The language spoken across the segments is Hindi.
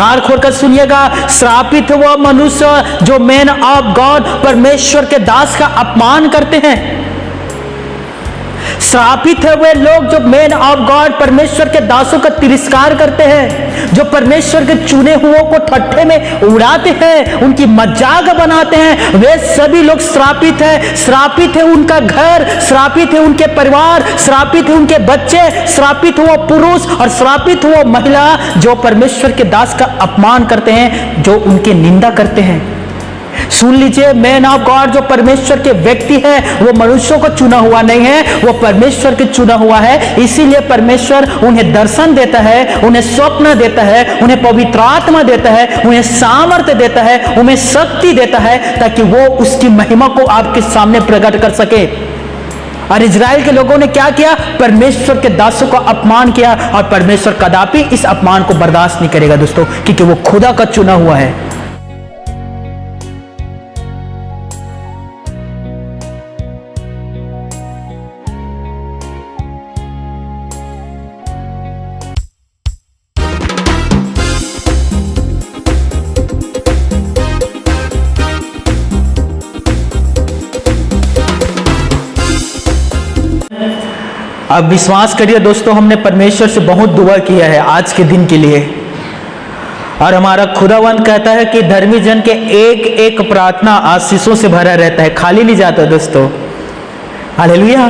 कान खोलकर सुनिएगा, श्रापित है वह मनुष्य जो मैन ऑफ गॉड परमेश्वर के दास का अपमान करते हैं। श्रापित है वे लोग जो मैन ऑफ गॉड परमेश्वर के दासों का तिरस्कार करते हैं, जो परमेश्वर के चुने हुओं को ठट्ठे में उड़ाते हैं, उनकी मजाक बनाते हैं। वे सभी लोग श्रापित है। श्रापित है उनका घर, श्रापित है उनके परिवार, श्रापित है उनके बच्चे, श्रापित है वो पुरुष और श्रापित है वो महिला जो परमेश्वर के दास का अपमान करते हैं, जो उनकी निंदा करते हैं। सुन लीजिए, मैन ऑफ गॉड जो परमेश्वर के व्यक्ति है वो मनुष्यों को चुना हुआ नहीं है, वो परमेश्वर के चुना हुआ है। इसीलिए परमेश्वर उन्हें दर्शन देता है, उन्हें स्वप्न देता है, उन्हें पवित्र आत्मा देता है, उन्हें सामर्थ्य देता है, उन्हें शक्ति देता है, ताकि वो उसकी महिमा को आपके सामने प्रकट कर सके। और इजराइल के लोगों ने क्या किया? परमेश्वर के दासों का अपमान किया, और परमेश्वर कदापि इस अपमान को बर्दाश्त नहीं करेगा दोस्तों, क्योंकि वो खुदा का चुना हुआ है। अब विश्वास करिए दोस्तों, हमने परमेश्वर से बहुत दुआ किया है आज के दिन के लिए, और हमारा खुदावंद कहता है कि धर्मी जन के एक एक प्रार्थना आशीषों से भरा रहता है, खाली नहीं जाता दोस्तों। हालेलुया।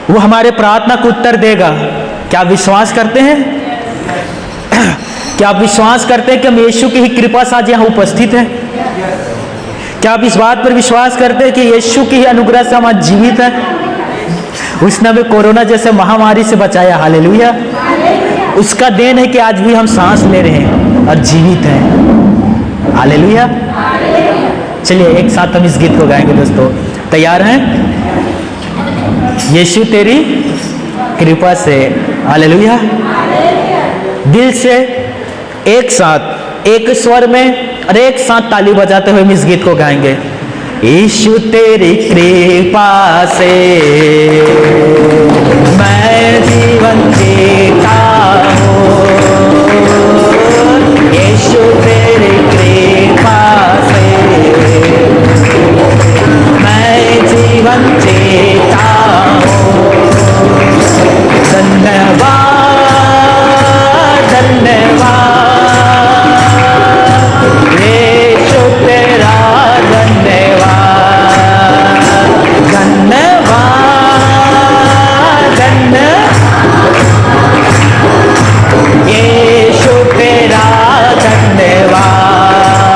वो हमारे प्रार्थना को उत्तर देगा। क्या आप विश्वास करते हैं? क्या आप विश्वास करते हैं कि हम यीशु की ही कृपा से आज यहाँ उपस्थित हैं? क्या आप इस बात पर विश्वास करते हैं कि यीशु की ही अनुग्रह से हम आज जीवित हैं? उसने हमें कोरोना जैसे महामारी से बचाया। हालेलुया। उसका देन है कि आज भी हम सांस ले रहे हैं और जीवित हैं। हालेलुया। चलिए एक साथ हम इस गीत को गाएंगे दोस्तों। तैयार हैं? यीशु तेरी कृपा से। हालेलुया। दिल से एक साथ एक स्वर में और एक साथ ताली बजाते हुए हम इस गीत को गाएंगे। यीशु तेरी कृपा से मैं जीवन जीता हूँ, यीशु तेरी कृपा से मैं जीवन जीता हूँ। धन्यवाद धन्यवाद यीशु तेरा धन्यवाद यीशु तेरा धन्यवाद।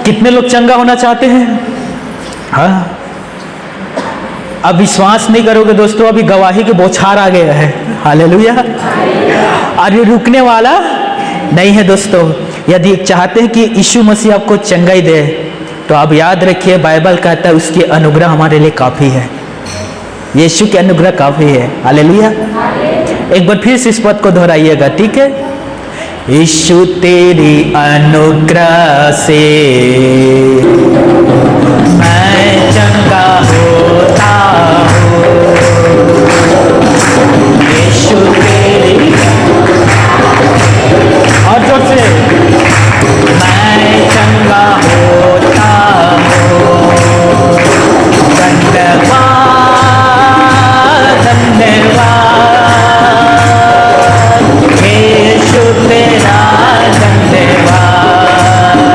कितने लोग चंगा होना चाहते हैं? हाँ, अब विश्वास नहीं करोगे दोस्तों, अभी गवाही के बौछार आ गया है। हालेलुया। और ये रुकने वाला नहीं है दोस्तों। यदि चाहते हैं कि यीशु मसीह आपको चंगाई दे, तो आप याद रखिए, बाइबल कहता है उसकी अनुग्रह हमारे लिए काफी है। यीशु की अनुग्रह काफी है। हालेलुया। एक बार फिर से इस पद को दोहराइएगा, ठीक है? यीशु तेरी अनुग्रह से मैं चंगा होता हूँ। यीशु तेरी, और जोर से, मैं चंगा होता हूँ। धन्यवाद धन्यवाद यीशु तेरा, धन्यवाद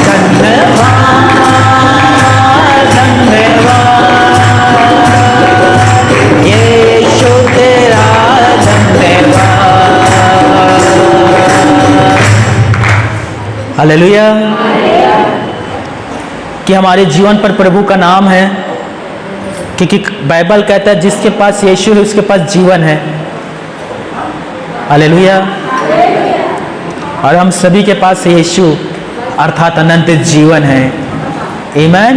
धन्यवाद धन्यवाद यीशु तेरा, धन्यवाद। हालेलुया। कि हमारे जीवन पर प्रभु का नाम है, क्योंकि बाइबल कहता है जिसके पास यीशु है उसके पास जीवन है। हालेलुया। और हम सभी के पास यीशु अर्थात अनंत जीवन है। आमीन।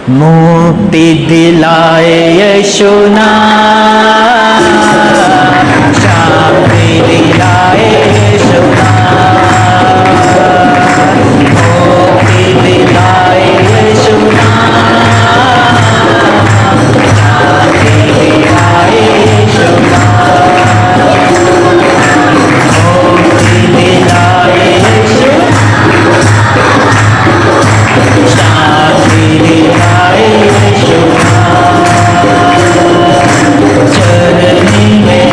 मुक्ति दिलाए यीशु नाम, शांति दिलाए यीशु नाम, मुक्ति दिलाए यीशु नाम, शांति दिलाए यीशु नाम, मुक्ति दिलाए यीशु, शांति दिलाए यीशु नाम, चरनी में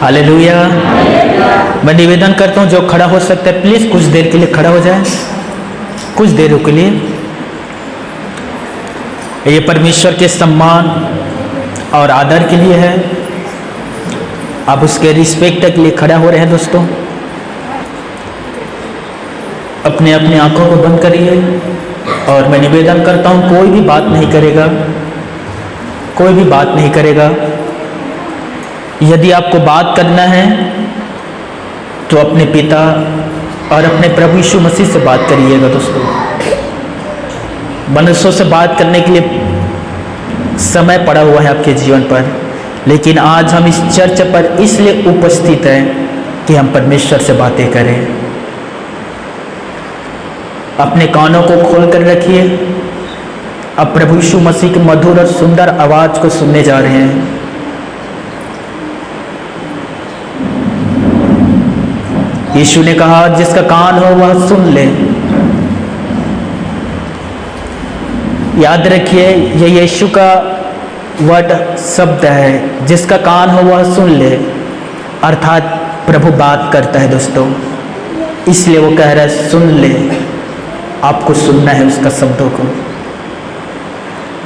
हालेलुया। मैं निवेदन करता हूँ जो खड़ा हो सकता है प्लीज कुछ देर के लिए खड़ा हो जाए, कुछ देरों के लिए। ये परमेश्वर के सम्मान और आदर के लिए है। आप उसके रिस्पेक्ट के लिए खड़ा हो रहे हैं दोस्तों। अपने अपने आंखों को बंद करिए और मैं निवेदन करता हूँ कोई भी बात नहीं करेगा, कोई भी बात नहीं करेगा। यदि आपको बात करना है तो अपने पिता और अपने प्रभु यीशु मसीह से बात करिएगा दोस्तों। मनुष्यों से बात करने के लिए समय पड़ा हुआ है आपके जीवन पर, लेकिन आज हम इस चर्च पर इसलिए उपस्थित हैं कि हम परमेश्वर से बातें करें। अपने कानों को खोल कर रखिए। अब प्रभु यीशु मसीह की मधुर और सुंदर आवाज को सुनने जा रहे हैं। यीशु ने कहा जिसका कान हो वह सुन ले। याद रखिए ये यीशु का वर्ड शब्द है, जिसका कान हो वह सुन ले, अर्थात प्रभु बात करता है दोस्तों, इसलिए वो कह रहा है सुन ले। आपको सुनना है उसका शब्दों को।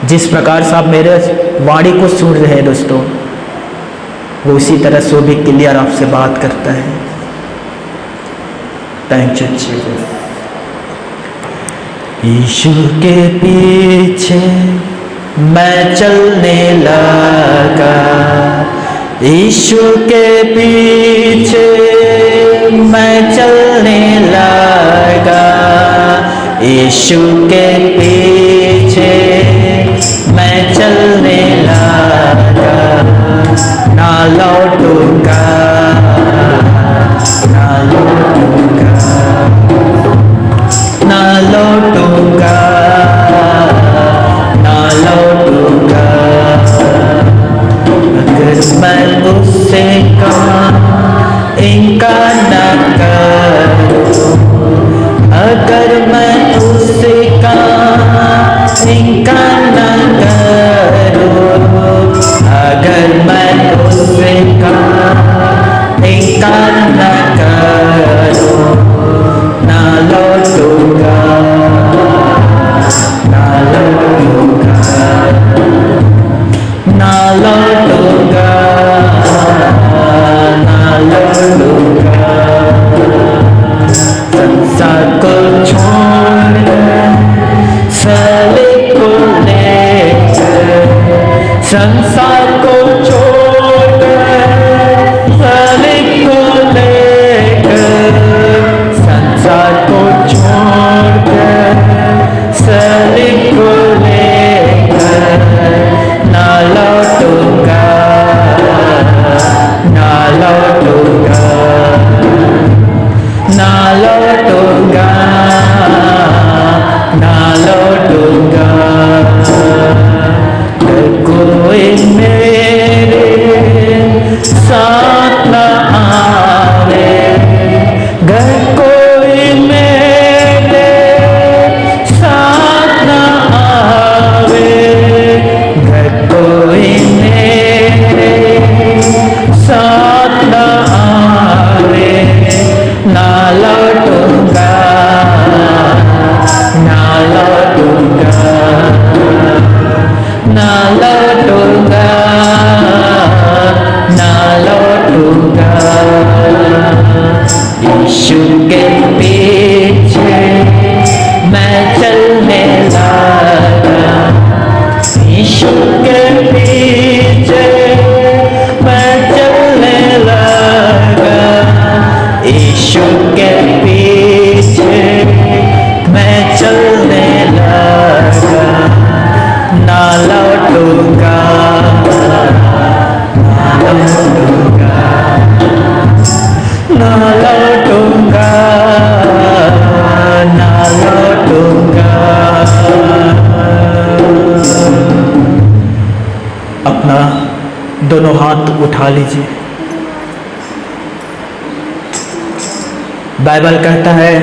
जिस प्रकार से आप मेरे वाणी को सुन रहे हैं दोस्तों, वो उसी तरह से भी क्लियर आपसे बात करता है। Thank you Jesus. यीशु के पीछे मैं चलने लगा, यीशु के पीछे मैं चलने लगा, यीशु के पीछे मैं चलने लगा, ना लौटूंगा, ना लौटूंगा, ना लौटूंगा, ना लौटूंगा। अगर मैं उससे कहाँ इनकार न करूं, अगर मैं उससे कहाँ इनकार न करूं, अगर मैं उससे कहाँ इनकार न करूं, ना लौटूंगा, ना लौटूंगा, ना लौटूंगा, ना लौटूंगा। संसार को छोड़कर सले को लेकर, संसार को छोड़कर सले को लेकर, संसार को छोड़कर सले को लेकर, ना लौटूंगा, ना लौटूंगा, ना लौटूंगा, ना लौटूंगा। कोई मेरे साथ न आवे, घर कोई मेरे साथ न आवे, घर कोई मेरे साथ न आवे, ना लौटूंगा, ना लौटूंगा, ना लौटूंगा, ना लौटूंगा। यीशु के पीछे मैं चलने लगा, यीशु के पीछे मैं चलने लगा, यीशु के पीछे मैं चलने लगा, ना लौटूंगा, ना लौटूंगा, ना लौटूंगा, ना लौटूंगा। अपना दोनों हाथ उठा लीजिए। बाइबल कहता है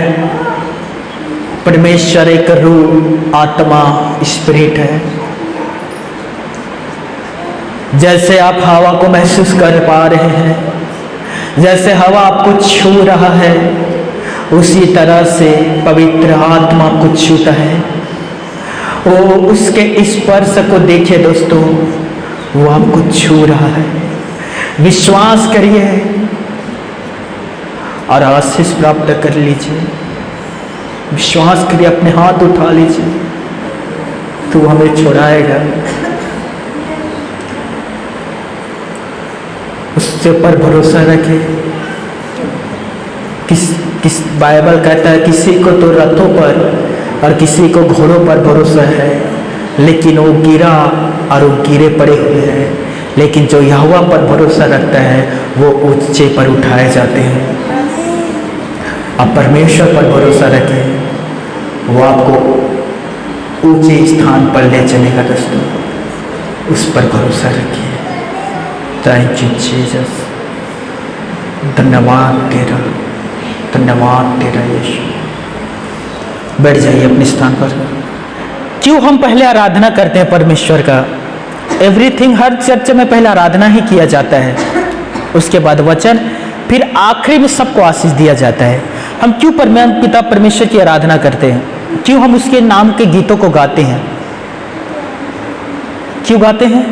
परमेश्वर एक रूह आत्मा स्पिरिट है। जैसे आप हवा को महसूस कर पा रहे हैं, जैसे हवा आपको छू रहा है, उसी तरह से पवित्र आत्मा को छूता है। वो उसके स्पर्श को देखिए दोस्तों, वो आपको छू रहा है। विश्वास करिए और आशीष प्राप्त कर लीजिए। विश्वास करिए, अपने हाथ उठा लीजिए, तू हमें छुड़ाएगा। उसके ऊपर भरोसा रखे। किस बाइबल कहता है किसी को तो रथों पर और किसी को घोड़ों पर भरोसा है, लेकिन वो गिरा और वो गिरे पड़े हुए हैं। लेकिन जो यहोवा पर भरोसा रखता है वो ऊंचे पर उठाए जाते हैं। आप परमेश्वर पर भरोसा रखें, वो आपको ऊंचे स्थान पर ले चलेगा दोस्तों। उस पर भरोसा रखिए। थैंक यू जीसस, धन्यवाद तेरा, धन्यवाद तेरा यीशु। बैठ जाइए अपने स्थान पर। क्यों हम पहले आराधना करते हैं परमेश्वर का? एवरीथिंग, हर चर्च में पहले आराधना ही किया जाता है, उसके बाद वचन, फिर आखिरी में सबको आशीष दिया जाता है। हम क्यों पिता परमेश्वर की आराधना करते हैं? क्यों हम उसके नाम के गीतों को गाते हैं? क्यों गाते हैं?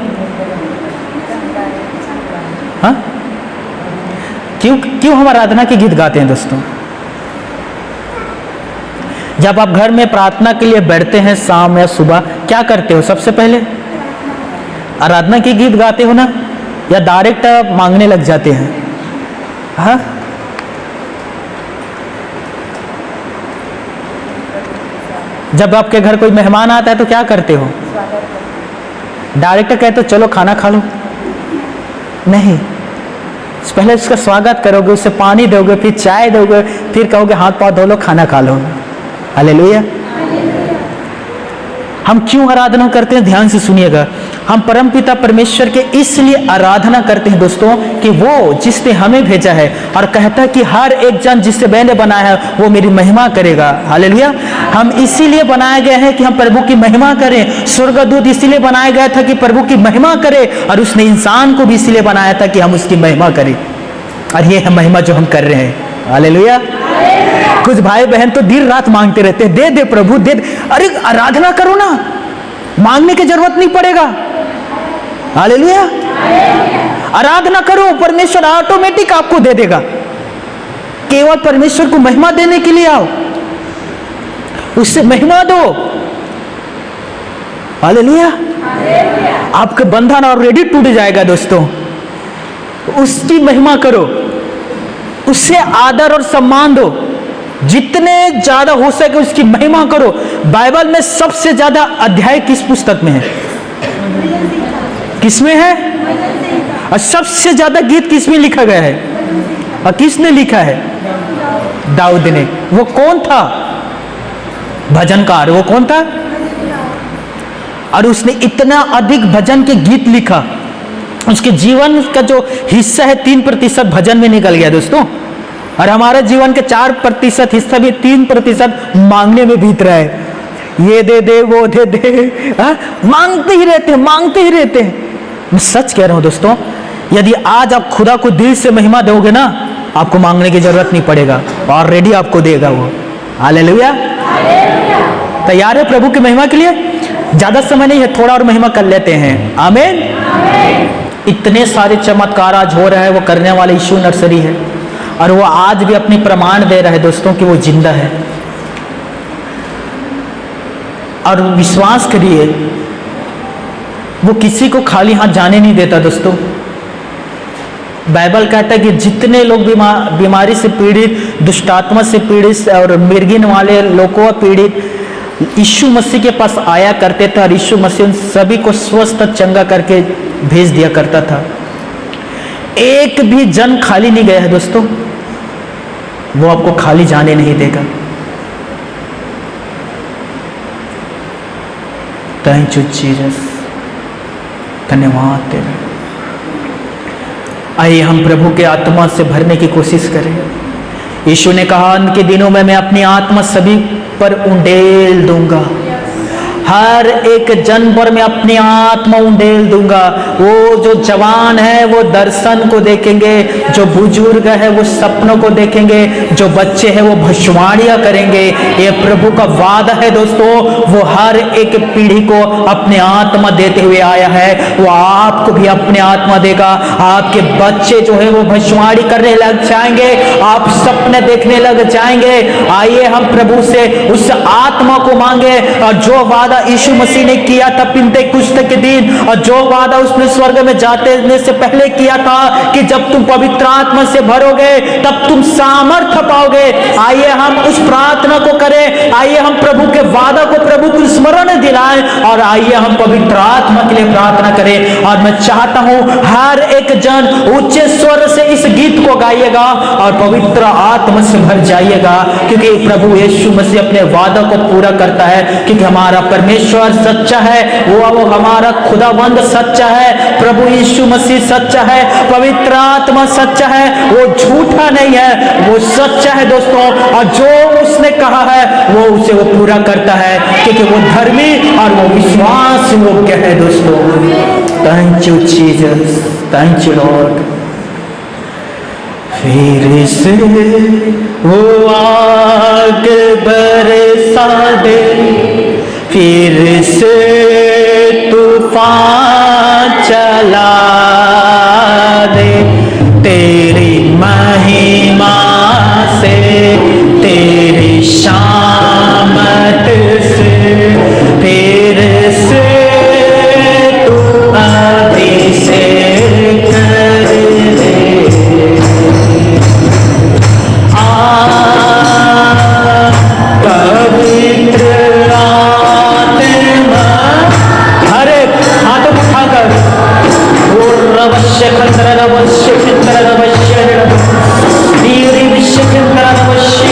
हाँ, क्यों हम आराधना के गीत गाते हैं दोस्तों? जब आप घर में प्रार्थना के लिए बैठते हैं शाम या सुबह, क्या करते हो? सबसे पहले आराधना के गीत गाते हो ना, या डायरेक्ट मांगने लग जाते हैं? हाँ, जब आपके घर कोई मेहमान आता है तो क्या करते हो? डायरेक्ट कहते हो चलो खाना खा लो? नहीं, पहले उसका स्वागत करोगे, उससे पानी दोगे, फिर चाय दोगे, फिर कहोगे हाथ पांव धो लो, खाना खा लो। हालेलुया। हम क्यों आराधना करते हैं? ध्यान से सुनिएगा। हम परमपिता परमेश्वर के इसलिए आराधना करते हैं दोस्तों कि वो जिसने हमें भेजा है और कहता है कि हर एक जन जिससे मैंने बनाया है वो मेरी महिमा करेगा। हालेलुया। हम इसीलिए बनाए गए हैं कि हम प्रभु की महिमा करें। स्वर्गदूत इसीलिए बनाया गया था कि प्रभु की महिमा करे, और उसने इंसान को भी इसीलिए बनाया था कि हम उसकी महिमा करें। और ये है महिमा जो हम कर रहे हैं। हालेलुया। कुछ भाई बहन तो दिन रात मांगते रहते हैं, दे दे प्रभु दे दे। अरे आराधना करो ना, मांगने की जरूरत नहीं पड़ेगा। हालेलुया। आराधना करो, परमेश्वर ऑटोमेटिक आपको दे देगा। केवल परमेश्वर को महिमा देने के लिए आओ, उससे महिमा दो। हालेलुया। आपका बंधन ऑलरेडी टूट जाएगा दोस्तों। उसकी महिमा करो, उससे आदर और सम्मान दो, जितने ज्यादा हो सके उसकी महिमा करो। बाइबल में सबसे ज्यादा अध्याय किस पुस्तक में है? किसमें है? और सबसे ज्यादा गीत किसमें लिखा गया है? और किसने लिखा है? दाऊद ने। वो कौन था? भजनकार। वो कौन था? और उसने इतना अधिक भजन के गीत लिखा, उसके जीवन का जो हिस्सा है 3% भजन में निकल गया दोस्तों। और हमारे जीवन के 4% हिस्सा भी 3% मांगने में बीत रहा है। ये दे दे, वो दे दे, मांगते ही रहते हैं, मांगते ही रहते हैं। मैं सच कह रहा हूं दोस्तों, यदि आज आप खुदा को दिल से महिमा दोगे ना, आपको मांगने की जरूरत नहीं पड़ेगा, ऑलरेडी आपको देगा वो। हालेलुया। तैयार है प्रभु की महिमा के लिए? ज्यादा समय नहीं है, थोड़ा और महिमा कर लेते हैं। आमीन। इतने सारे चमत्कार आज हो रहा है, वो करने वाले यीशु नर्सरी है, और वो आज भी अपनी प्रमाण दे रहा है दोस्तों कि वो जिंदा है। और विश्वास करिए, वो किसी को खाली हाथ जाने नहीं देता दोस्तों। बाइबल कहता है कि जितने लोग बीमारी से पीड़ित, दुष्टात्मा से पीड़ित और मिर्गिन वाले लोगों पीड़ित यीशु मसीह के पास आया करते थे, और यीशु मसीह उन सभी को स्वस्थ चंगा करके भेज दिया करता था। एक भी जन खाली नहीं गया है दोस्तों। वो आपको खाली जाने नहीं देगा। थैंक यू जीसस, धन्यवाद तेरा। आइए हम प्रभु के आत्मा से भरने की कोशिश करें। यीशु ने कहा, अंत के दिनों में मैं अपनी आत्मा सभी पर उंडेल दूंगा, हर एक जन पर मैं अपनी आत्मा उंडेल दूंगा। वो जो जवान है वो दर्शन को देखेंगे, जो बुजुर्ग है वो सपनों को देखेंगे, जो बच्चे हैं वो भविष्यवाणियां करेंगे। ये प्रभु का वादा है दोस्तों, वो हर एक पीढ़ी को अपने आत्मा देते हुए आया है, वो आपको भी अपने आत्मा देगा। आपके बच्चे जो है वो भविष्यवाणी करने लग जाएंगे, आप सपने देखने लग जाएंगे। आइए हम प्रभु से उस आत्मा को मांगे, और जो वादा यीशु मसीह ने किया था पिन्तेकुस्त के दिन, और जो वादा उसने स्वर्ग में जाने से पहले किया था कि जब तुम पवित्र आत्मा से भरोगे तब तुम सामर्थ्य पाओगे। आइए हम उस प्रार्थना को करें, आइए हम प्रभु के वादा को प्रभु को स्मरण दिलाएं, और आइए हम पवित्र आत्मा के लिए प्रार्थना करें। और मैं चाहता हूं हर एक जन उच्च स्वर से इस गीत को गाइएगा और पवित्र आत्मा से भर जाइएगा, क्योंकि प्रभु यीशु मसीह अपने वादा को पूरा करता है, क्योंकि हमारा परमेश्वर सच्चा है, वो हमारा खुदावंद सच्चा है, प्रभु यीशु मसीह सच्चा है, पवित्र आत्मा सच्चा है, वो झूठा नहीं है, वो सच्चा है दोस्तों। और जो उसने कहा है वो उसे वो पूरा करता है, क्योंकि वो धर्मी और वो विश्वास योग्य है दोस्तों। Thank you Jesus, thank you Lord. फिर से वो आग बरसा दे, फिर से तूफान चला दे, तेरी महिमा से, तेरी शामत से, फिर से तू अभिषेक कर दे। पवित्र आत्मा, हरे हाथों उठाकर अवश्य खंडर अवश्य खंडर अवश्य धीरे विश्व खंडर अवश्य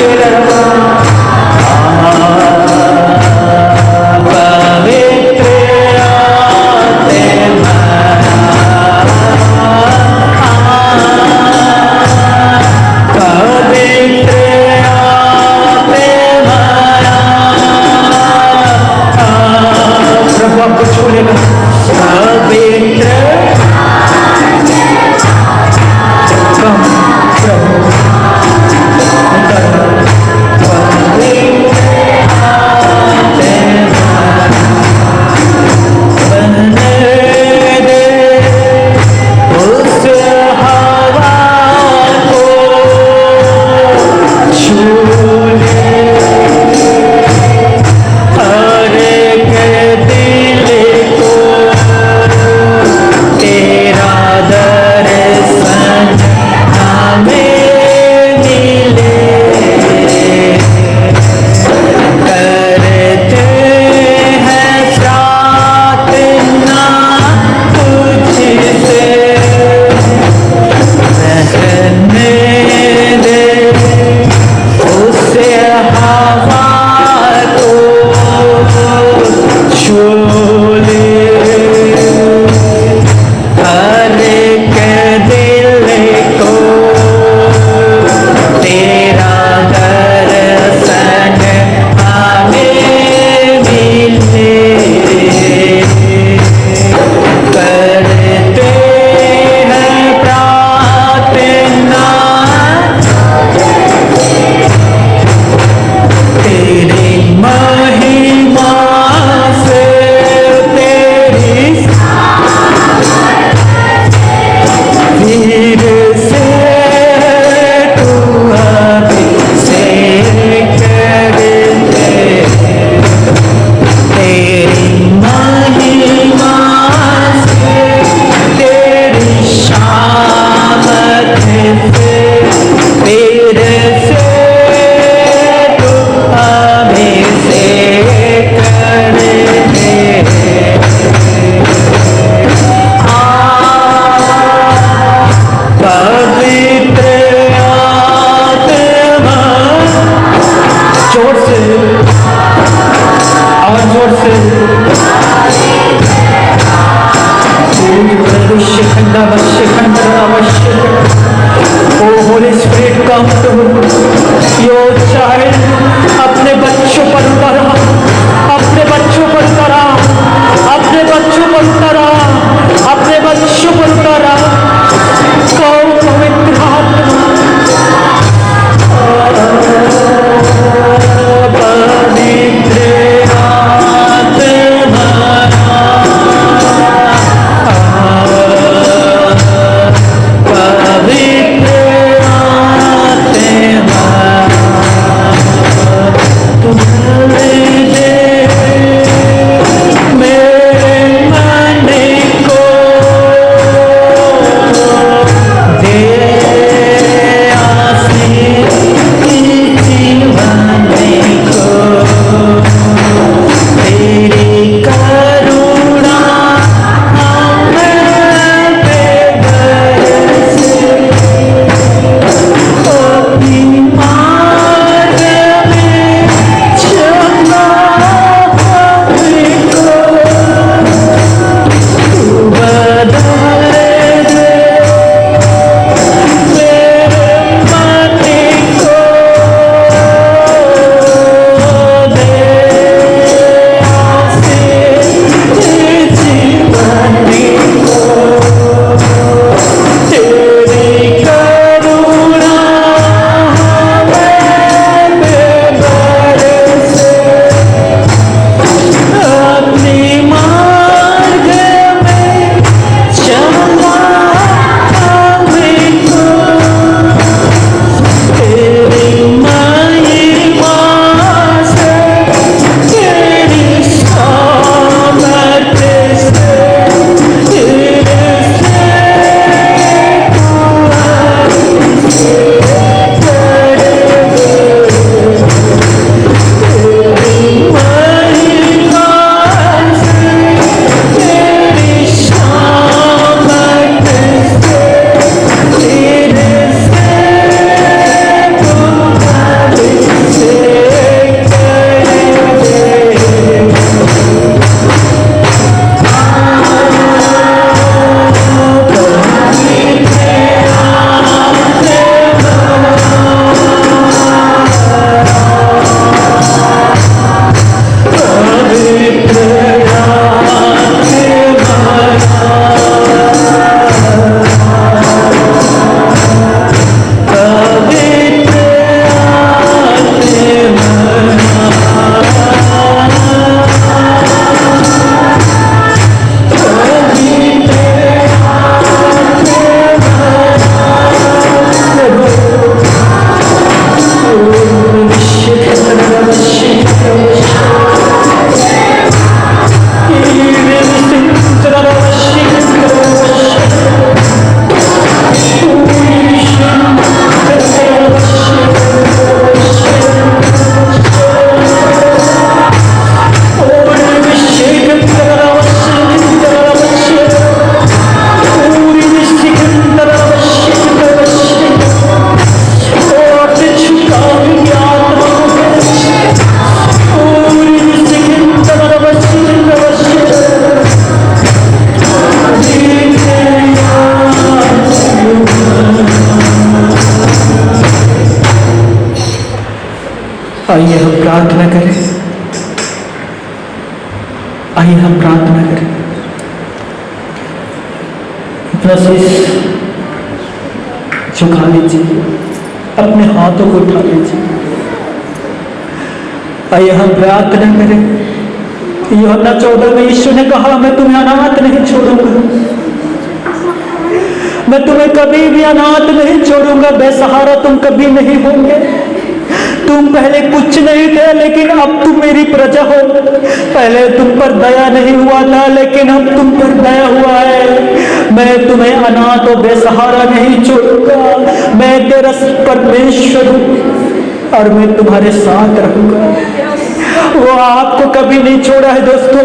holy spirit come to your child, अपने बच्चों पर उतर, अपने बच्चों पर उतर। पर उतरा, अपने बच्चों पर उतरा। कहो पवित्र आत्मा, पवित्र आइए हम प्रार्थना करें, आइए हम प्रार्थना करें। अपना शीश झुका लीजिए, अपने हाथों को उठा लीजिए। आइए हम प्रार्थना करें। यूहन्ना 14 में यीशु ने कहा, मैं तुम्हें अनाथ नहीं छोड़ूंगा, मैं तुम्हें कभी भी अनाथ नहीं छोड़ूंगा, बेसहारा तुम कभी नहीं होंगे। तुम पहले कुछ नहीं थे, लेकिन अब तुम मेरी प्रजा हो। पहले तुम पर दया नहीं हुआ था, लेकिन अब तुम पर दया हुआ है। मैं तुम्हें अनाथ और बेसहारा नहीं छोड़ूंगा। मैं तेरा परमेश्वर हूं और मैं तुम्हारे साथ रहूंगा। वो आपको कभी नहीं छोड़ा है दोस्तों।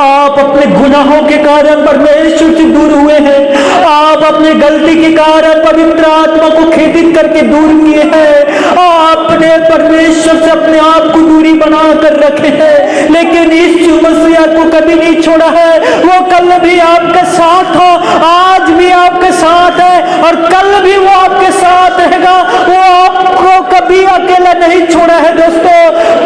आप अपने गुनाहों के कारण परमेश्वर से दूर हुए हैं। आप अपने गलती के कारण पवित्र आत्मा को खेदित करके दूर किए हैं। आपने परमेश्वर से अपने आप को दूरी बना कर रखे हैं, लेकिन यीशु मसीह को कभी नहीं छोड़ा है। वो कल भी आपके साथ हो, आज भी आपके साथ है और कल भी वो आपके साथ रहेगा। वो आपको कभी अकेला नहीं छोड़ा है दोस्तों।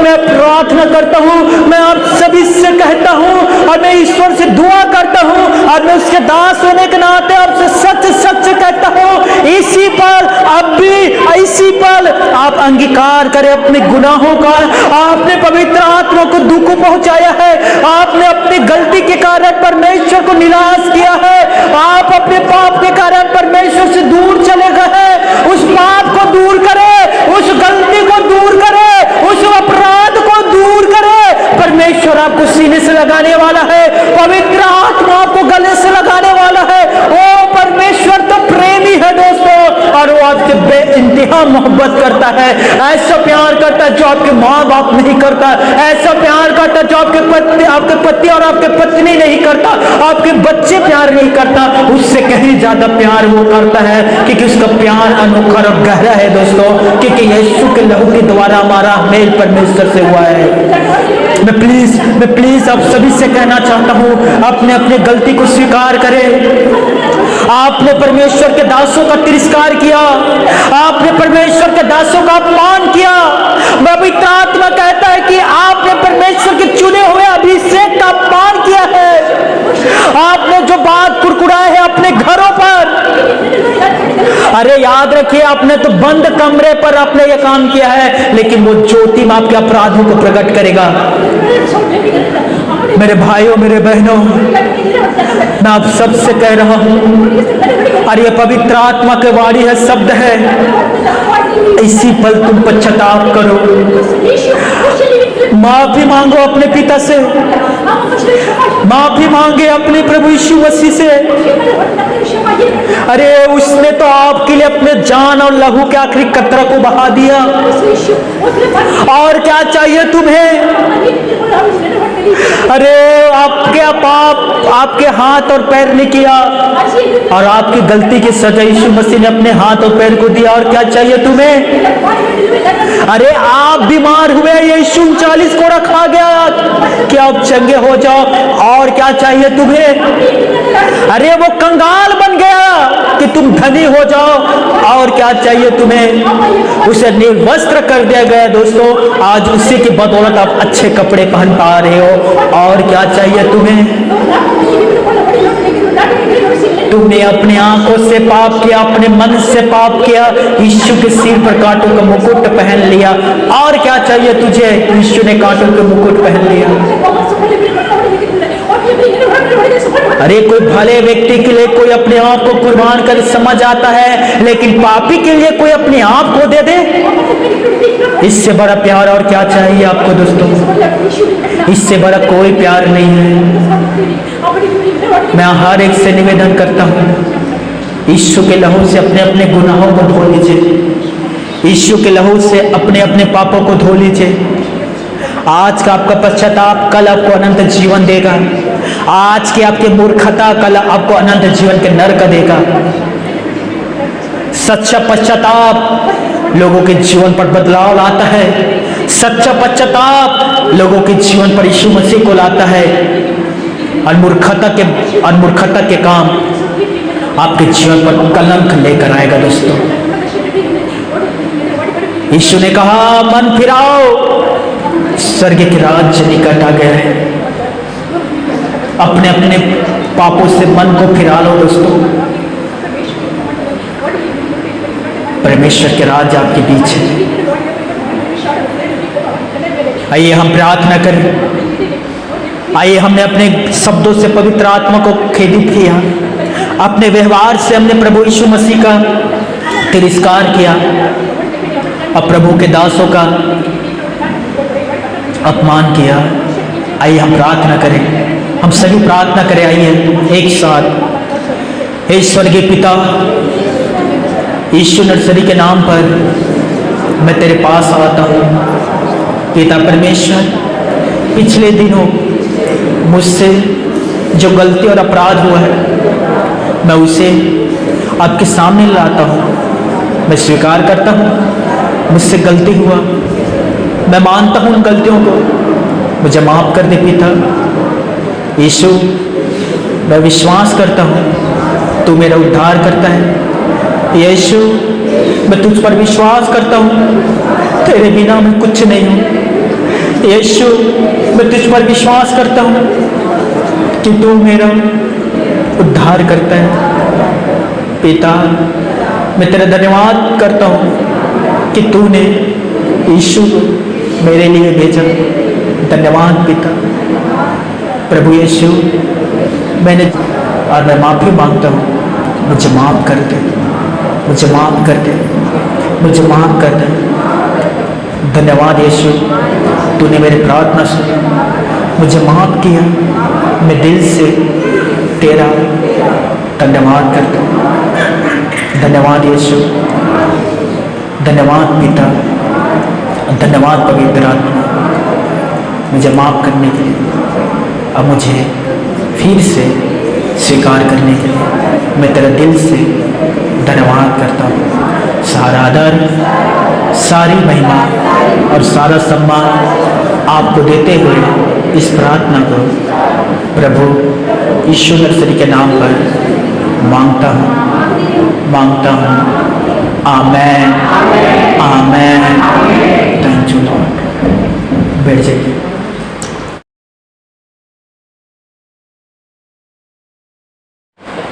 मैं मैं प्रार्थना करता हूँ, मैं आप सभी से कहता हूँ और मैं ईश्वर से दुआ करता हूँ और मैं उसके दास होने के नाते आपसे सच सच कहता हूँ, इसी पल अब भी इसी पल आप अंगीकार करें अपने गुनाहों का। आपने पवित्र आत्मा को दुख पहुंचाया है, आपने अपनी गलती के कारण परमेश्वर को निराश किया है, आप अपने पाप के कारण परमेश्वर से दूर चले गए हैं। उस पाप को दूर करें, उस गलती को दूर करें, उस अपराध को दूर करें। परमेश्वर आपको सीने से लगाने वाला है, पवित्र आत्मा आपको गले से लगाने वाला है। ओ परमेश्वर तो प्रेमी है दोस्तों, और वो आपसे बेइंतहा मोहब्बत करता है। ऐसा प्यार करता है जो आपके माँ बाप नहीं करता, ऐसा प्यार करता है जो आपके पति और आपके पत्नी नहीं करता, आपके बच्चे प्यार नहीं करता, उससे कहीं ज्यादा प्यार वो करता है, क्योंकि उसका प्यार अनोखा और गहरा है दोस्तों, क्योंकि यीशु के लहू के द्वारा हमारा मेल परमेश्वर से हुआ है। मैं प्लीज आप सभी से कहना चाहता हूं, अपने गलती को स्वीकार करें। आपने परमेश्वर के दासों का तिरस्कार किया, आपने परमेश्वर के दासों का अपमान किया। पवित्र आत्मा कहता है कि आपने परमेश्वर के चुने हुए अभिषेक का अपमान किया है। आपने जो बात कुड़कुड़ाए है अपने घरों पर, अरे याद रखिए, आपने तो बंद कमरे पर आपने यह काम किया है, लेकिन वो ज्योति में आपके अपराधों को प्रकट करेगा। मेरे भाइयों, मेरे बहनों, मैं आप सबसे कह रहा हूं, और ये पवित्र आत्मा के वाणी है, शब्द है, इसी पल तुम पश्चाताप करो, माफी मांगो अपने पिता से, माफी मांगे अपने प्रभु यीशु मसीह से। अरे उसने तो आपके लिए अपने जान और लहू के आखिरी कतरा को बहा दिया, और क्या चाहिए तुम्हें? अरे आपके पाप आपके हाथ और पैर ने किया, और आपकी गलती की सजा यीशु मसीह ने अपने हाथ और पैर को दिया, और क्या चाहिए तुम्हें? अरे आप बीमार हुए, यीशु 40 को रखा गया कि आप चंगे हो जाओ, और क्या चाहिए तुम्हें? अरे वो कंगाल बन गया कि तुम धनी हो जाओ, और क्या चाहिए तुम्हें? उसे निर्वस्त्र कर दिया गया दोस्तों, आज उसी की बदौलत आप अच्छे कपड़े पहन पा रहे हो, और क्या चाहिए तुम्हें? तुमने अपने आंखों से पाप किया, अपने मन से पाप किया, यीशु के सिर पर कांटों का मुकुट पहन लिया, और क्या चाहिए तुझे? यीशु ने कांटों का मुकुट पहन लिया। अरे कोई भले व्यक्ति के लिए कोई अपने आप को कुर्बान कर समझ आता है, लेकिन पापी के लिए कोई अपने आप को दे दे, इससे बड़ा प्यार और क्या चाहिए आपको दोस्तों? इससे बड़ा कोई प्यार नहीं है। मैं हर एक से निवेदन करता हूँ, यीशु के लहू से अपने अपने गुनाहों को धो लीजिए, यीशु के लहू से अपने अपने पापों को धो लीजिए। आज का आपका पश्चाताप कल आपको अनंत जीवन देगा, आज की आपकी मूर्खता कल आपको अनंत जीवन के नरक देगा। सच्चा पश्चाताप लोगों के जीवन पर बदलाव लाता है, सच्चा पश्चाताप लोगों के जीवन पर यीशु मसीह को लाता है, और मूर्खता के काम आपके जीवन पर कलंक लेकर आएगा दोस्तों। यीशु ने कहा, मन फिराओ, स्वर्ग के राज्य निकट आ गया है। अपने अपने पापों से मन को फिरा लो दोस्तों, परमेश्वर के राज्य आपके बीच है। आइए हम प्रार्थना करें। आइए हमने अपने शब्दों से पवित्र आत्मा को खेदित किया, अपने व्यवहार से हमने प्रभु यीशु मसीह का तिरस्कार किया, और प्रभु के दासों का अपमान किया। आइए हम प्रार्थना करें, हम सभी प्रार्थना करें। आइए एक साथ। हे स्वर्गीय पिता, यीशु नर्सरी के नाम पर मैं तेरे पास आता हूँ। पिता परमेश्वर, पिछले दिनों मुझसे जो गलती और अपराध हुआ है, मैं उसे आपके सामने लाता हूँ। मैं स्वीकार करता हूँ मुझसे गलती हुआ, मैं मानता हूँ उन गलतियों को, मुझे माफ कर दे पिता। यीशु, मैं विश्वास करता हूँ तू मेरा उद्धार करता है। यीशु, मैं तुझ पर विश्वास करता हूँ, तेरे बिना मैं कुछ नहीं हूँ। यीशु, मैं तुझ पर विश्वास करता हूँ कि तू मेरा उद्धार करता है। पिता, मैं तेरा धन्यवाद करता हूँ कि तूने यीशु मेरे लिए भेजा। धन्यवाद पिता। प्रभु यीशु, मैंने और मैं माफ़ी मांगता हूँ, मुझे माफ़ कर दे, मुझे माफ़ कर दे, मुझे माफ़ कर दे। धन्यवाद यीशु, तूने मेरी प्रार्थना सुनी, मुझे माफ़ किया। मैं दिल से तेरा धन्यवाद करता हूँ। धन्यवाद यीशु, धन्यवाद पिता, धन्यवाद पवित्र आत्मा, मुझे माफ़ करने के लिए अब मुझे फिर से स्वीकार करने के लिए मैं तेरा दिल से धन्यवाद करता हूँ। सारा आदर, सारी महिमा और सारा सम्मान आपको देते हुए इस प्रार्थना को प्रभु यीशु नरसरी के नाम पर मांगता हूँ। Amen, amen. Thank you lord. बैठ जाइए।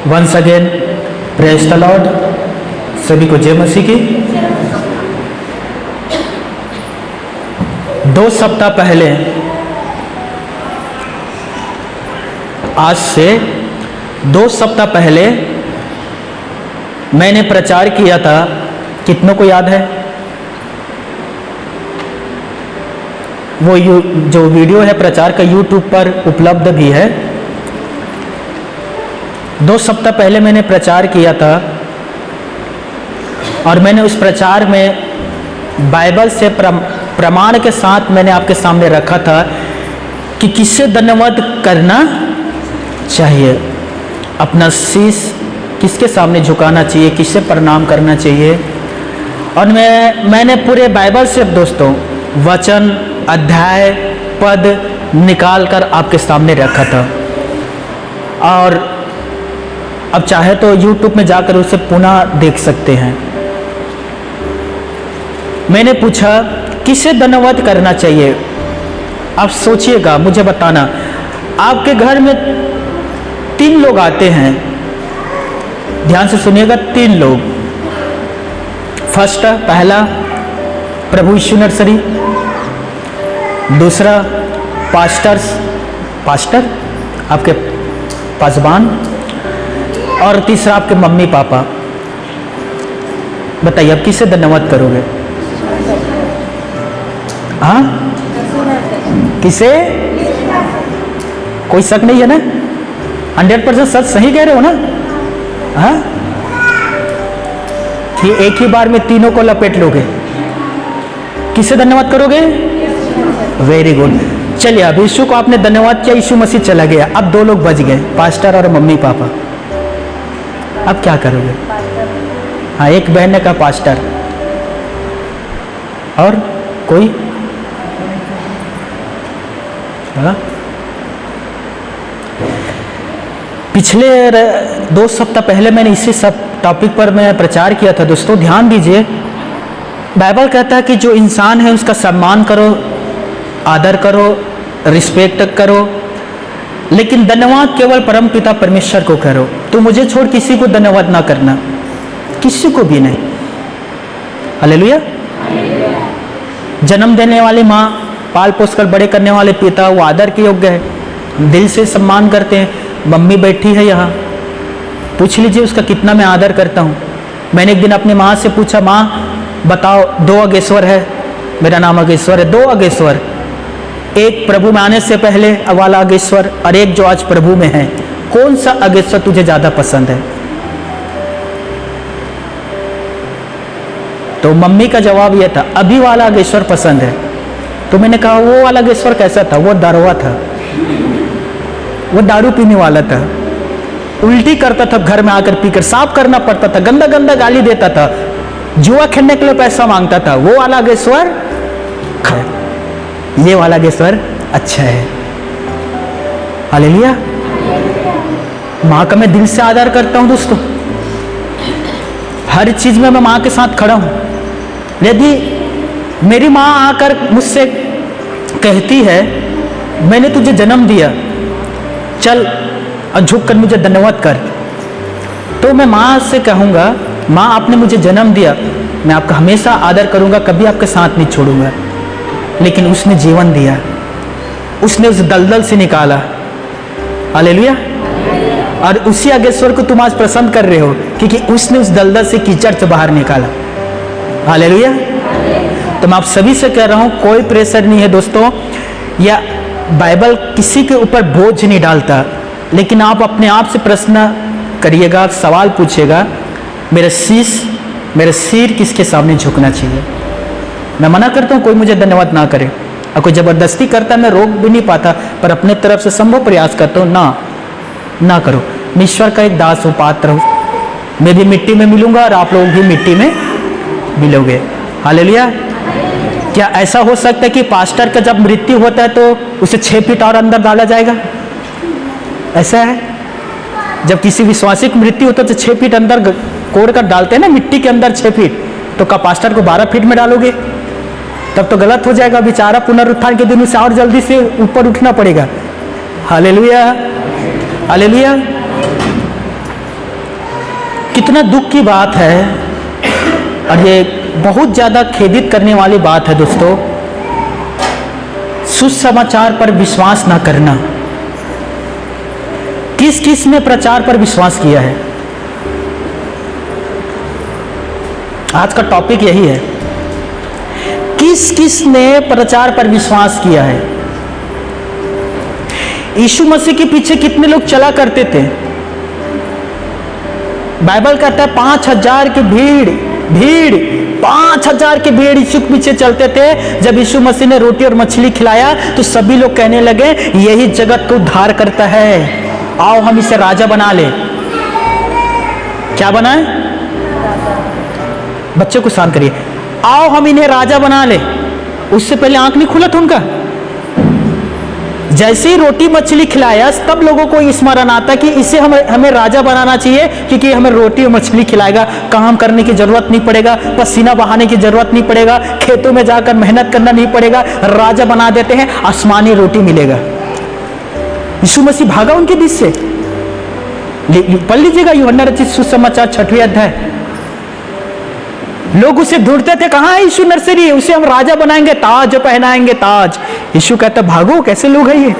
Once again praise the lord. सभी को जय मसीह की। 2 सप्ताह पहले, आज से 2 सप्ताह पहले मैंने प्रचार किया था। कितनों को याद है? वो जो वीडियो है प्रचार का यूट्यूब पर उपलब्ध भी है। 2 सप्ताह पहले मैंने प्रचार किया था और मैंने उस प्रचार में बाइबल से प्रमाण के साथ मैंने आपके सामने रखा था कि किससे धन्यवाद करना चाहिए, अपना शीश किसके सामने झुकाना चाहिए, किससे प्रणाम करना चाहिए। और मैंने पूरे बाइबल से दोस्तों वचन, अध्याय, पद निकाल कर आपके सामने रखा था। और अब चाहे तो YouTube में जाकर उसे पुनः देख सकते हैं। मैंने पूछा किसे धन्यवाद करना चाहिए। आप सोचिएगा, मुझे बताना। आपके घर में 3 लोग आते हैं, ध्यान से सुनिएगा। 3 लोग। फर्स्ट, पहला प्रभु यीशु नर्सरी, दूसरा पास्टर आपके पासबान, और तीसरा आपके मम्मी पापा। बताइए अब किसे धन्यवाद करोगे? हाँ, किसे? कोई शक नहीं है ना? 100% सच सही कह रहे हो ना? हाँ, कि एक ही बार में तीनों को लपेट लोगे। किसे धन्यवाद करोगे? Very good. चलिए, अब यीशु को आपने धन्यवाद किया, यीशु मसीह चला गया। अब 2 लोग बच गए, पास्टर और मम्मी पापा। अब क्या करोगे? हाँ, एक बहन ने कहा पास्टर, और कोई? हाँ? पिछले 2 सप्ताह पहले मैंने इसी सब टॉपिक पर मैं प्रचार किया था। दोस्तों ध्यान दीजिए, बाइबल कहता है कि जो इंसान है उसका सम्मान करो, आदर करो, रिस्पेक्ट करो, लेकिन धन्यवाद केवल परम पिता परमेश्वर को करो। तो मुझे छोड़ किसी को धन्यवाद ना करना, किसी को भी नहीं। हालेलुया। जन्म देने वाली माँ, पाल पोस कर बड़े करने वाले पिता, वो आदर के योग्य है, दिल से सम्मान करते हैं। मम्मी बैठी है यहाँ, पूछ लीजिए उसका कितना मैं आदर करता हूँ। मैंने एक दिन अपनी माँ से पूछा, माँ बताओ 2 अगेश्वर है, मेरा नाम अगेश्वर है, 2 अगेश्वर, एक प्रभु में आने से पहले वाला अगेश्वर और एक जो आज प्रभु में है, कौन सा अगेश्वर तुझे ज़्यादा पसंद है? तो मम्मी का जवाब यह था, अभी वाला अगेश्वर पसंद है। तो मैंने कहा वो वाला अगेश्वर कैसा था? वो दारुआ था, वो दारू पीने वाला था, उल्टी करता था, घर में आकर पीकर साफ करना पड़ता था, गंदा गंदा गाली देता था, जुआ खेलने के लिए पैसा मांगता था। वो वाला अगेश्वर, ये वाला अगेश्वर अच्छा है। हालेलुया। माँ का मैं दिल से आदर करता हूँ दोस्तों, हर चीज में मैं माँ के साथ खड़ा हूँ। यदि मेरी माँ आकर मुझसे कहती है मैंने तुझे जन्म दिया, चल और झुक कर मुझे धन्यवाद कर। तो मैं माँ से कहूँगा, माँ आपने मुझे जन्म दिया, मैं आपका हमेशा आदर करूँगा, कभी आपके साथ नहीं छोड़ूंगा। लेकिन उसने जीवन दिया, उसने उस दलदल से निकाला। हालेलुया। और उसी अगेश्वर को तुम आज प्रसन्न कर रहे हो क्योंकि उसने उस दलदल से कीचड़ से बाहर निकाला। हालेलुया। तो मैं आप सभी से कह रहा हूं, कोई प्रेशर नहीं है दोस्तों, या बाइबल किसी के ऊपर बोझ नहीं डालता, लेकिन आप अपने आप से प्रश्न करिएगा, सवाल पूछिएगा, मेरा सिर किसके सामने झुकना चाहिए। मैं मना करता हूं कोई मुझे धन्यवाद ना करे, और कोई जबरदस्ती करता मैं रोक भी नहीं पाता, पर अपने तरफ से संभव प्रयास करता हूं ना करो। मैं ईश्वर का एक दास हूं, पात्र हूं, मैं भी मिट्टी में मिलूंगा और आप लोग भी मिट्टी में मिलोगे। हालेलुया। क्या ऐसा हो सकता है कि पास्टर का जब मृत्यु होता है तो उसे 6 फीट और अंदर डाला जाएगा? ऐसा है? जब किसी विश्वासी की मृत्यु होता है तो 6 फीट अंदर कोड़ कर डालते हैं ना, मिट्टी के अंदर 6 फीट, तो क्या पास्टर को 12 फीट में डालोगे? तब तो गलत हो जाएगा, बेचारा पुनरुत्थान के दिन उसे और जल्दी से ऊपर उठना पड़ेगा। Hallelujah, hallelujah. कितना दुख की बात है, और ये बहुत ज्यादा खेदित करने वाली बात है दोस्तों, सुसमाचार पर विश्वास ना करना। किस किस ने प्रचार पर विश्वास किया है? आज का टॉपिक यही है, किस किस ने प्रचार पर विश्वास किया है? यीशु मसीह के पीछे कितने लोग चला करते थे? बाइबल कहता है 5000 की भीड़ 5000 की भीड़ यीशु के पीछे चलते थे। जब यीशु मसीह ने रोटी और मछली खिलाया तो सभी लोग कहने लगे यही जगत को उद्धार करता है, आओ हम इसे राजा बना ले। क्या बनाए? बच्चे को शांत करिए। आओ हम इन्हें राजा बना ले। उससे पहले आंख नहीं खुला था उनका। जैसे ही रोटी मछली खिलाया तब लोगों को स्मरण आता कि इसे हमें राजा बनाना चाहिए, क्योंकि हमें रोटी और मछली खिलाएगा, काम करने की जरूरत नहीं पड़ेगा, पसीना बहाने की जरूरत नहीं पड़ेगा, खेतों में जाकर मेहनत करना नहीं पड़ेगा, राजा बना देते हैं, आसमानी रोटी मिलेगा। यीशु मसीह भागा उनके बीच से। पढ़ लीजिएगा यूहन्ना रचित सुसमाचार 6वें अध्याय। लोग उसे ढूंढते थे, कहां है यीशु नर्सरी, उसे हम राजा बनाएंगे, ताज पहनाएंगे, ताज। यीशु कहता भागो, कैसे लोग हैं ये?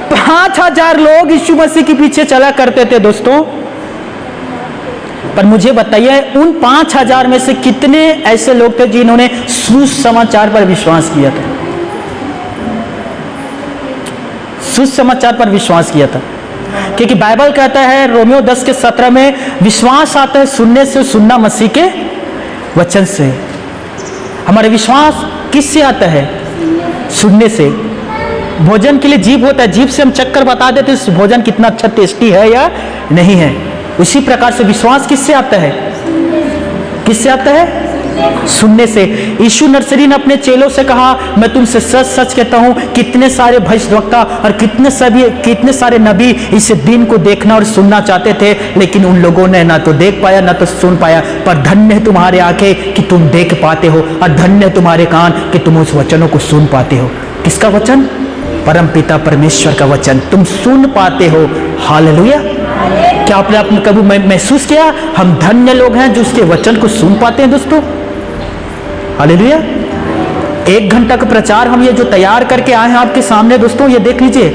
5000 लोग यीशु मसीह के पीछे चला करते थे दोस्तों। पर मुझे बताइए उन 5000 में से कितने ऐसे लोग थे जिन्होंने सुसमाचार पर विश्वास किया था? सुसमाचार पर विश्वास किया था, क्योंकि बाइबल कहता है रोमियो 10:17 में, विश्वास आता है सुनने से, सुनना मसीह के वचन से। हमारा विश्वास किससे आता है? सुनने से। भोजन के लिए जीभ होता है, जीभ से हम चक्कर बता देते हैं भोजन कितना अच्छा टेस्टी है या नहीं है। उसी प्रकार से विश्वास किससे आता है? किससे आता है? सुनने से। यीशु नर्सरी ने अपने चेलों से कहा, मैं तुमसे सच सच कहता हूं, कितने सारे भविष्यद्वक्ता और कितने सारे नबी इस दिन को देखना और सुनना चाहते थे, लेकिन उन लोगों ने ना तो देख पाया ना तो सुन पाया। पर धन्य है तुम्हारे आंखें कि तुम देख पाते हो, और धन्य है तुम्हारे कान कि तुम उस वचनों को सुन पाते हो। किसका वचन? परम पिता परमेश्वर का वचन तुम सुन पाते हो। हालेलुया। क्या आपने कभी महसूस किया हम धन्य लोग हैं जो उसके वचन को सुन पाते हैं दोस्तों? हालेलुया। 1 घंटा का प्रचार हम ये जो तैयार करके आए हैं आपके सामने दोस्तों, ये देख लीजिए,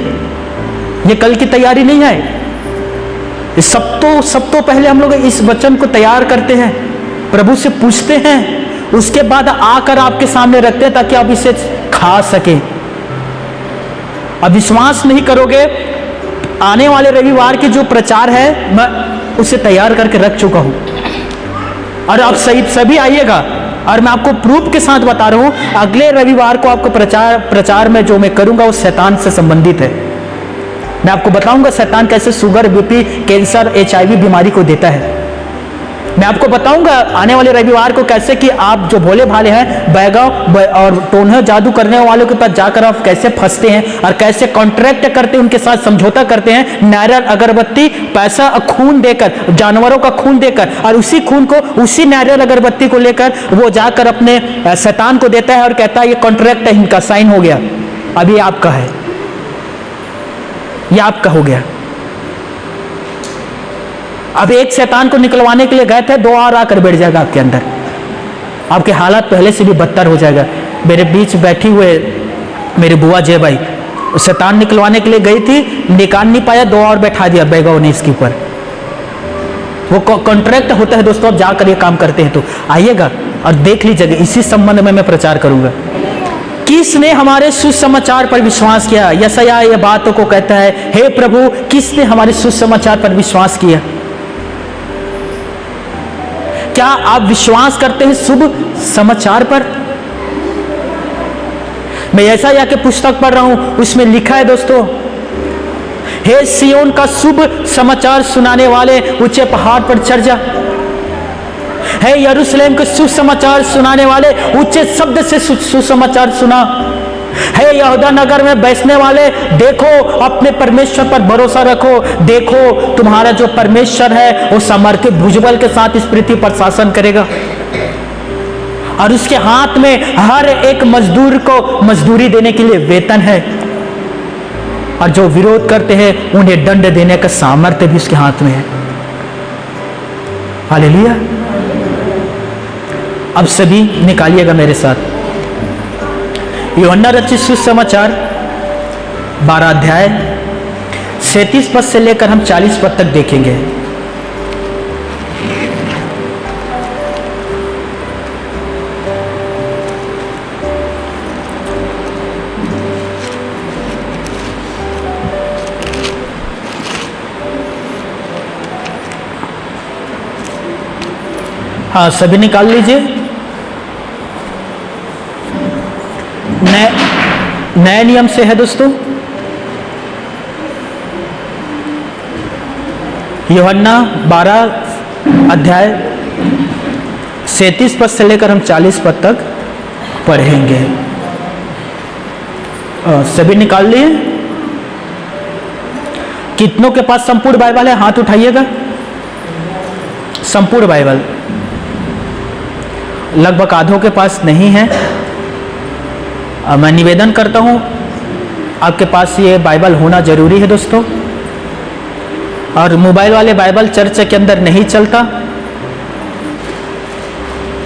ये कल की तैयारी नहीं है। सब तो पहले हम लोग इस वचन को तैयार करते हैं, प्रभु से पूछते हैं, उसके बाद आकर आपके सामने रखते हैं ताकि आप इसे खा सकें। अब विश्वास नहीं करोगे, आने वाले रविवार की जो प्रचार है मैं उसे तैयार करके रख चुका हूं, और आप सभी आइएगा। और मैं आपको प्रूफ के साथ बता रहा हूं, अगले रविवार को आपको प्रचार में जो मैं करूंगा वो शैतान से संबंधित है। मैं आपको बताऊंगा शैतान कैसे शुगर, बीपी, कैंसर, HIV बीमारी को देता है। मैं आपको बताऊंगा आने वाले रविवार को कैसे कि आप जो भोले भाले हैं बैगाव और टोन्हे जादू करने वालों के पास जाकर आप कैसे फंसते हैं और कैसे कॉन्ट्रैक्ट करते हैं, उनके साथ समझौता करते हैं, नारियल अगरबत्ती पैसा खून देकर, जानवरों का खून देकर, और उसी खून को, उसी नारियल अगरबत्ती को लेकर वो जाकर अपने शैतान को देता है और कहता है ये कॉन्ट्रैक्ट है, इनका साइन हो गया, अब ये आपका है, ये आपका हो गया। अब एक शैतान को निकलवाने के लिए गए थे, 2 और आकर बैठ जाएगा आपके अंदर, आपके हालात पहले से भी बदतर हो जाएगा। मेरे बीच बैठी हुए मेरी बुआ जय भाई, शैतान निकलवाने के लिए गई थी, निकाल नहीं पाया, 2 और बैठा दिया बैगाव ने इसके ऊपर। वो कॉन्ट्रैक्ट होता है दोस्तों, आप जाकर ये काम करते हैं तो आइएगा और देख लीजिएगा। इसी संबंध में मैं प्रचार करूंगा। किसने हमारे सुसमाचार पर विश्वास किया? यशायाह ये बातों को कहता है, हे प्रभु किसने हमारे सुसमाचार पर विश्वास किया? क्या आप विश्वास करते हैं शुभ समाचार पर? मैं यशायाह की पुस्तक पढ़ रहा हूं, उसमें लिखा है दोस्तों, हे सियोन का शुभ समाचार सुनाने वाले ऊंचे पहाड़ पर चढ़ जा। हे यरूशलेम के सुसमाचार सुनाने वाले ऊंचे शब्द से सुसमाचार सुना। हे यहूदा नगर में बैठने वाले, देखो अपने परमेश्वर पर भरोसा रखो, देखो तुम्हारा जो परमेश्वर है वो समर्पित भुजबल के साथ इस पृथ्वी पर शासन करेगा और उसके हाथ में हर एक मजदूर को मजदूरी देने के लिए वेतन है, और जो विरोध करते हैं उन्हें दंड देने का सामर्थ्य भी उसके हाथ में है। हालेलुया। अब सभी निकालिएगा मेरे साथ यूहन्ना रचित सुसमाचार 12 अध्याय 37 पद से लेकर हम 40 पद तक देखेंगे। हाँ, सभी निकाल लीजिए। नए नियम से है दोस्तों, यूहन्ना 12 अध्याय 37 पद से लेकर हम 40 पद तक पढ़ेंगे। सभी निकाल लिए? कितनों के पास संपूर्ण बाइबल है? हाथ उठाइएगा। संपूर्ण बाइबल लगभग आधों के पास नहीं है। मैं निवेदन करता हूं आपके पास ये बाइबल होना जरूरी है दोस्तों। और मोबाइल वाले बाइबल चर्च के अंदर नहीं चलता,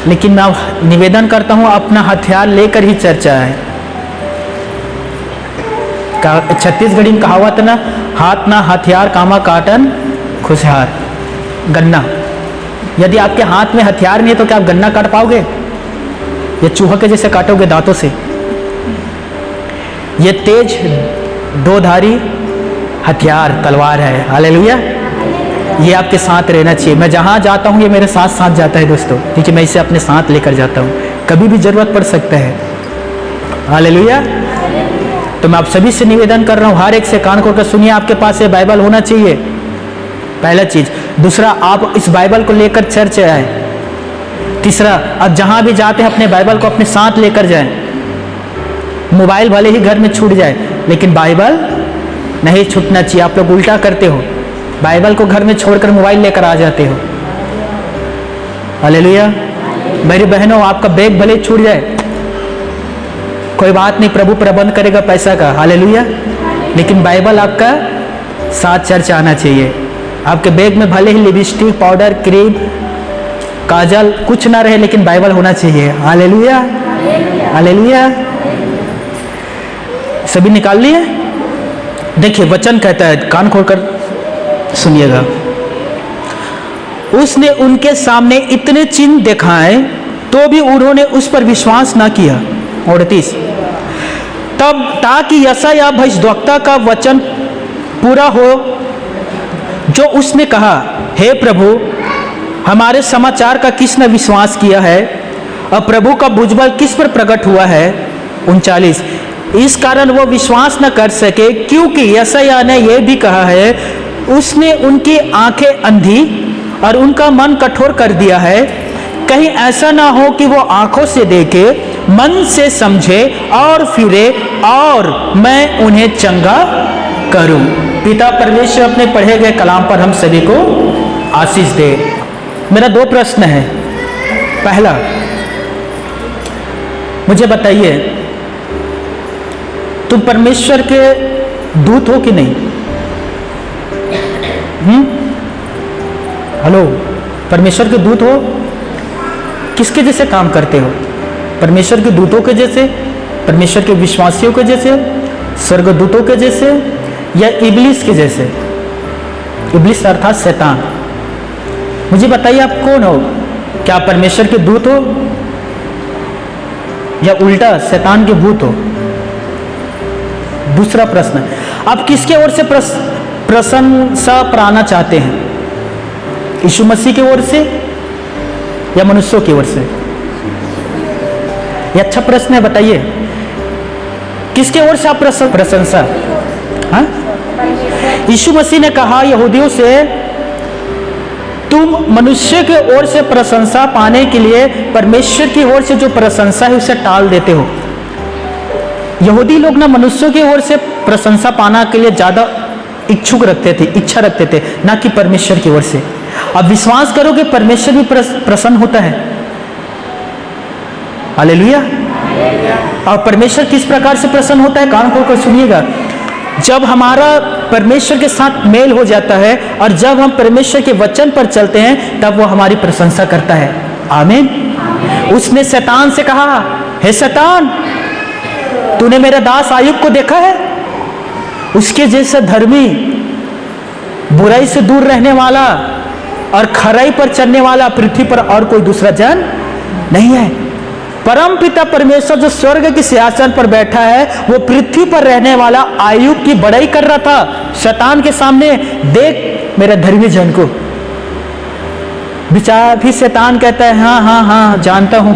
लेकिन मैं निवेदन करता हूं अपना हथियार लेकर ही चर्च आए। छत्तीसगढ़ी में कहावत ना, हाथ ना हथियार कामा काटन खुशहार। गन्ना, यदि आपके हाथ में हथियार नहीं है तो क्या आप गन्ना काट पाओगे? ये चूहा के जैसे काटोगे दांतों से। ये तेज 2धारी हथियार तलवार है। हालेलुया। ये आपके साथ रहना चाहिए। मैं जहां जाता हूं ये मेरे साथ साथ जाता है दोस्तों, क्योंकि मैं इसे अपने साथ लेकर जाता हूं, कभी भी जरूरत पड़ सकता है। हालेलुया। तो मैं आप सभी से निवेदन कर रहा हूं, हर एक से कान खोलकर सुनिए, आपके पास ये बाइबल होना चाहिए, पहला चीज। दूसरा, आप इस बाइबल को लेकर चर्च आए। तीसरा, आप जहां भी जाते हैं अपने बाइबल को अपने साथ लेकर जाएं। मोबाइल भले ही घर में छूट जाए, लेकिन बाइबल नहीं छूटना चाहिए। आप लोग उल्टा करते हो, बाइबल को घर में छोड़कर मोबाइल लेकर आ जाते हो। हालेलुया। मेरी बहनों, आपका बैग भले ही छूट जाए, कोई बात नहीं, प्रभु प्रबंध करेगा पैसा का। हालेलुया। लेकिन बाइबल आपका साथ चर्च आना चाहिए। आपके बैग में भले ही लिपस्टिक, पाउडर, क्रीम, काजल कुछ ना रहे, लेकिन बाइबल होना चाहिए। हालेलुया। हालेलुया। सभी निकाल लिए? देखिए वचन कहता है, कान खोलकर सुनिएगा। उसने उनके सामने इतने चिन्ह दिखाए तो भी उन्होंने उस पर विश्वास ना किया। 38, तब ताकि यशायाह भविष्यद्वक्ता का वचन पूरा हो जो उसने कहा, हे प्रभु हमारे समाचार का किसने विश्वास किया है और प्रभु का भुजबल किस पर प्रकट हुआ है। 39, इस कारण वो विश्वास न कर सके क्योंकि यशायाह ने यह भी कहा है, उसने उनकी आंखें अंधी और उनका मन कठोर कर दिया है, कहीं ऐसा ना हो कि वो आंखों से देखे, मन से समझे और फिरे और मैं उन्हें चंगा करूं। पिता परमेश्वर अपने पढ़े गए कलाम पर हम सभी को आशीष दे। मेरा 2 प्रश्न है। पहला, मुझे बताइए, तुम परमेश्वर के दूत हो कि नहीं? हेलो, परमेश्वर के दूत हो? किसके जैसे काम करते हो? परमेश्वर के दूतों के जैसे, परमेश्वर के विश्वासियों के जैसे, स्वर्गदूतों के जैसे, या इब्लिस के जैसे? इब्लिस अर्थात शैतान। मुझे बताइए, आप कौन हो? क्या परमेश्वर के दूत हो या उल्टा शैतान के भूत हो? दूसरा प्रश्न, आप किसके ओर से प्रशंसा पाना चाहते हैं? यीशु मसीह की ओर से या मनुष्यों की ओर से? यह अच्छा प्रश्न है, बताइए किसके ओर से आप प्रशंसा? हाँ, यीशु मसीह ने कहा यहूदियों से, तुम मनुष्य की ओर से प्रशंसा पाने के लिए परमेश्वर की ओर से जो प्रशंसा है उसे टाल देते हो। यहूदी लोग ना मनुष्यों की ओर से प्रशंसा पाना के लिए ज्यादा इच्छुक रखते थे, इच्छा रखते थे, ना कि परमेश्वर की ओर से। अब विश्वास करो कि परमेश्वर भी प्रसन्न होता है। हालेलुया। और परमेश्वर किस प्रकार से प्रसन्न होता है, कान खोलकर सुनिएगा। जब हमारा परमेश्वर के साथ मेल हो जाता है और जब हम परमेश्वर के वचन पर चलते हैं, तब वो हमारी प्रशंसा करता है। आमीन। उसने शैतान से कहा, हे शैतान, तूने मेरा दास आयुब को देखा है? उसके जैसा धर्मी, बुराई से दूर रहने वाला और खराई पर चलने वाला पृथ्वी पर और कोई दूसरा जन नहीं है। परम पिता परमेश्वर जो स्वर्ग के सिंहासन पर बैठा है, वो पृथ्वी पर रहने वाला आयुब की बड़ाई कर रहा था शैतान के सामने। देख मेरा धर्मी जन को। बेचारा भी शैतान कहता है, हाँ हाँ हाँ जानता हूं,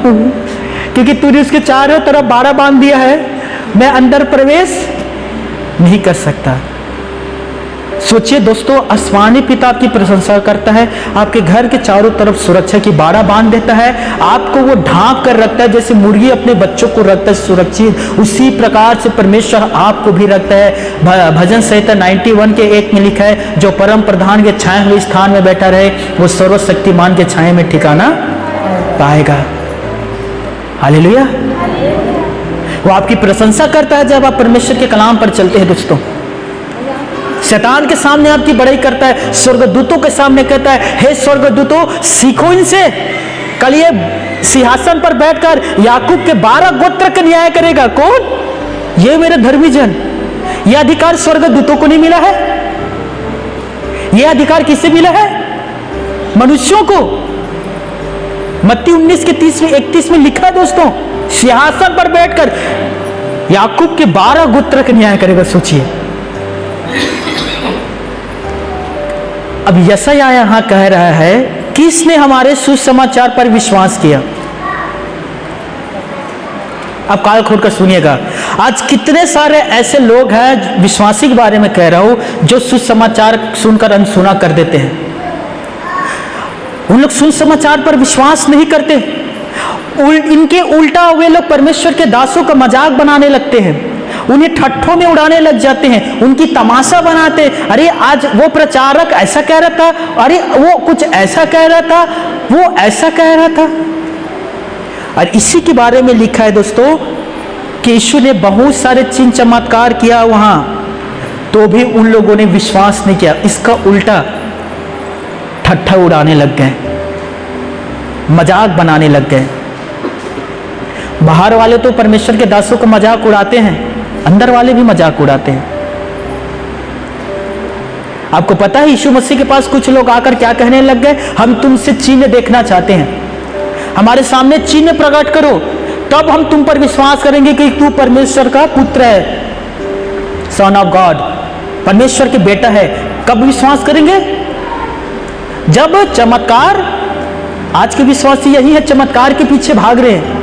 क्योंकि तूने उसके चारों तरफ बाड़ा बांध दिया है, मैं अंदर प्रवेश नहीं कर सकता। सोचिए दोस्तों, आसमानी पिता आपकी प्रशंसा करता है, आपके घर के चारों तरफ सुरक्षा की बाड़ा बांध देता है, आपको वो ढांप कर रखता है जैसे मुर्गी अपने बच्चों को रखता है सुरक्षित, उसी प्रकार से परमेश्वर आपको भी रखता है। भजन संहिता 91 के 1 में लिखा है, जो परम प्रधान के छाए हुए स्थान में बैठा रहे, वो सर्वशक्तिमान के छाए में ठिकाना पाएगा। हालेलुया। वो आपकी प्रशंसा करता है जब आप परमेश्वर के कलाम पर चलते हैं। दोस्तों, शैतान के सामने आपकी बड़ाई करता है, स्वर्गदूतों के सामने कहता है, हे स्वर्गदूतों सीखो इनसे। कल ये सिंहासन पर बैठकर याकूब के 12 गोत्र का न्याय करेगा। कौन? ये मेरे धर्मी जन। यह अधिकार स्वर्गदूतों को नहीं मिला है, यह अधिकार किससे मिला है? मनुष्यों को। मत्ती 19 के 30-31 में लिखा है दोस्तों, सिंहासन पर बैठकर याकूब के 12 गोत्र का न्याय करेगा। सोचिए। अब यशायाह यहां कह रहा है, किसने हमारे सुसमाचार पर विश्वास किया? अब कान खोलकर सुनिएगा। आज कितने सारे ऐसे लोग हैं, विश्वासी के बारे में कह रहा हूं, जो सुसमाचार सुनकर अनसुना कर देते हैं। उन लोग सुसमाचार पर विश्वास नहीं करते, इनके उल्टा वे लोग परमेश्वर के दासों का मजाक बनाने लगते हैं, उन्हें ठट्ठों में उड़ाने लग जाते हैं, उनकी तमाशा बनाते। अरे आज वो प्रचारक ऐसा कह रहा था, अरे वो कुछ ऐसा कह रहा था, वो ऐसा कह रहा था। और इसी के बारे में लिखा है दोस्तों कि यीशु ने बहुत सारे चिन्ह चमत्कार किया वहां, तो भी उन लोगों ने विश्वास नहीं किया। इसका उल्टा ठट्ठा उड़ाने लग गए, मजाक बनाने लग गए। बाहर वाले तो परमेश्वर के दासों को मजाक उड़ाते हैं, अंदर वाले भी मजाक उड़ाते हैं। आपको पता है यीशु मसीह के पास कुछ लोग आकर क्या कहने लग गए? हम तुमसे चिन्ह देखना चाहते हैं, हमारे सामने चिन्ह प्रकट करो, तब हम तुम पर विश्वास करेंगे कि तू परमेश्वर का पुत्र है, सन ऑफ गॉड, परमेश्वर के बेटा है। कब विश्वास करेंगे? जब चमत्कार। आज के विश्वासी यही है, चमत्कार के पीछे भाग रहे हैं।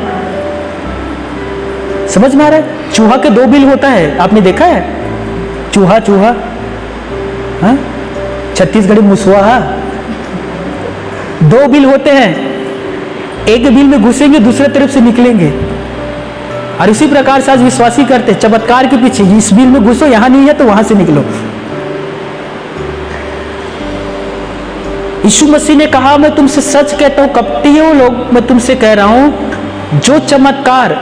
समझ में आ रहा है? चूहा के 2 बिल होता है, आपने देखा है? चूहा, छत्तीसगढ़ी मुसवा। दो बिल होते हैं, एक बिल में घुसेंगे, दूसरे तरफ से निकलेंगे। और इसी प्रकार से आज विश्वासी करते चमत्कार के पीछे, इस बिल में घुसो, यहां नहीं है तो वहां से निकलो। यीशु मसीह ने कहा, मैं तुमसे सच कहता हूं कपटियों लोग, मैं तुमसे कह रहा हूं, जो चमत्कार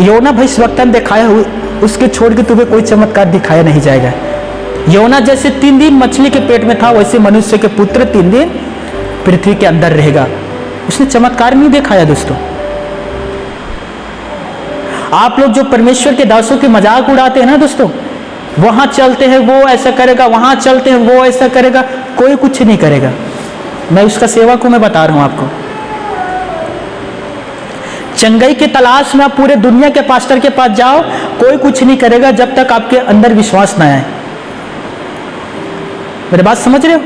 योना भविष्यवक्ता ने दिखाया हुआ उसके छोड़ के तुम्हें कोई चमत्कार दिखाया नहीं जाएगा। योना जैसे 3 दिन मछली के पेट में था, वैसे मनुष्य के पुत्र 3 दिन पृथ्वी के अंदर रहेगा। उसने चमत्कार नहीं दिखाया। दोस्तों, आप लोग जो परमेश्वर के दासों के मजाक उड़ाते हैं ना दोस्तों, वहां चलते हैं वो ऐसा करेगा, वहां चलते हैं वो ऐसा करेगा, कोई कुछ नहीं करेगा। मैं उसका सेवक हूं, मैं बता रहा हूं आपको। चंगाई की तलाश में आप पूरे दुनिया के पास्टर के पास जाओ, कोई कुछ नहीं करेगा जब तक आपके अंदर विश्वास ना आए। मेरी बात समझ रहे हो?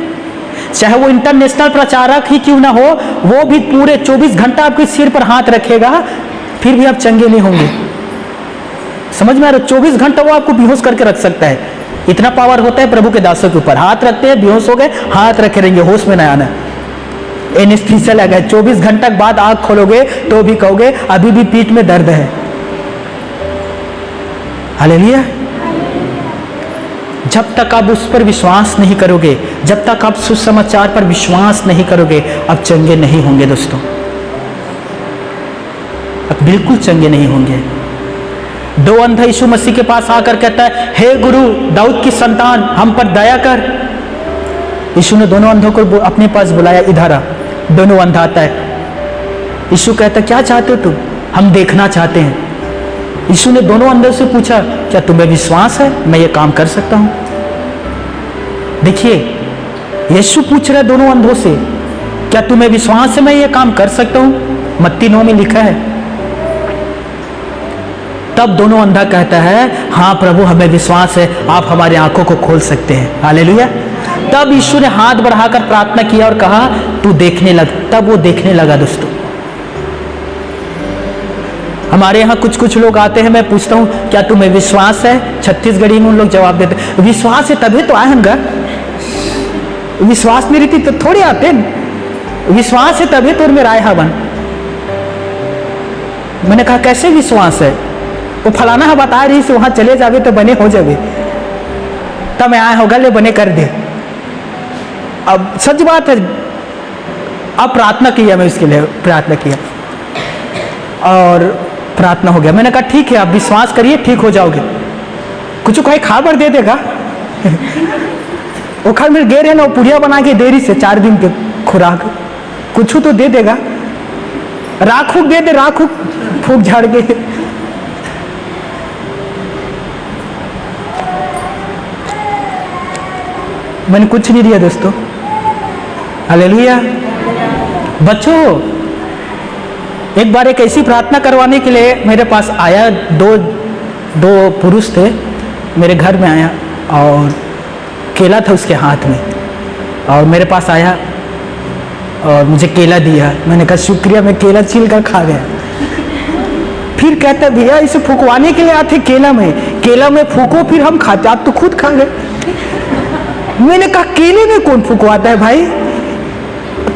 चाहे वो इंटरनेशनल प्रचारक ही क्यों ना हो, वो भी पूरे 24 घंटा आपके सिर पर हाथ रखेगा, फिर भी आप चंगे नहीं होंगे। समझ में आ रहा है? 24 घंटा वो आपको बेहोश करके रख सकता है। इतना पावर होता है प्रभु के दासों के ऊपर। हाथ रखते हैं, बेहोश हो गए, हाथ रखे रहेंगे, होश में ना आना। एनेस्थीसिया लगा है, 24 घंटा बाद आंख खोलोगे तो भी कहोगे अभी भी पीठ में दर्द है। हालेलुया। जब तक आप उस पर विश्वास नहीं करोगे, जब तक आप सुसमाचार पर विश्वास नहीं करोगे, आप चंगे नहीं होंगे। दोस्तों, आप बिल्कुल चंगे नहीं होंगे। 2 अंधा यीशु मसीह के पास आकर कहता है, हे गुरु दाऊद की संतान, हम पर दया कर। यीशु ने दोनों अंधों को अपने पास बुलाया, इधर आ। दोनों अंधा आता है। यीशु कहता, क्या चाहते हो तुम? हम देखना चाहते हैं। यीशु ने दोनों अंधों से पूछा, क्या तुम्हें विश्वास है मैं ये काम कर सकता हूं? देखिए, यीशु पूछ रहा है दोनों अंधों से, क्या तुम्हें विश्वास है मैं ये काम कर सकता हूं? मत्ती 9 में लिखा है। तब दोनों अंधा कहता है, हाँ प्रभु हमें विश्वास है, आप हमारी आंखों को खोल सकते हैं। हालेलुया। तब यीशु ने हाथ बढ़ाकर प्रार्थना किया और कहा, तू देखने लग। तब वो देखने लगा। दोस्तों, हमारे यहाँ कुछ लोग आते हैं, मैं पूछता हूं क्या तुम्हें विश्वास है? छत्तीसगढ़ी में उन लोग जवाब देते, विश्वास है तभी तो आए होंगे। विश्वास नहीं रहती तो थोड़ी आते, विश्वास है तभी तो मेरा आया बन। मैंने कहा कैसे विश्वास है? वो फलाना है बता रही से वहां चले जावे तो बने हो जावे, तब मैं आया होगा ले बने कर दे। अब सच बात है, अब प्रार्थना किया, मैं उसके लिए प्रार्थना किया और प्रार्थना हो गया। मैंने कहा ठीक है, आप विश्वास करिए, ठीक हो जाओगे। कुछ कोई खबर दे देगा। वो खा मेरे गे रहे ना, वो पुड़िया बना के देरी से 4 दिन के खुराक, कुछ तो दे देगा। राख फूक दे दे, राख फूक झाड़ के। मैंने कुछ नहीं दिया दोस्तों। हालेलुया। बच्चों, एक बार एक ऐसी प्रार्थना करवाने के लिए मेरे पास आया, दो पुरुष थे मेरे घर में आया और केला था उसके हाथ में, और मेरे पास आया और मुझे केला दिया। मैंने कहा शुक्रिया, मैं केला छील कर खा गया। फिर कहता भैया इसे फूकवाने के लिए आते केला में फूको फिर हम खाते, आप तो खुद खा गए। मैंने कहा केले में कौन फूकवाता है भाई?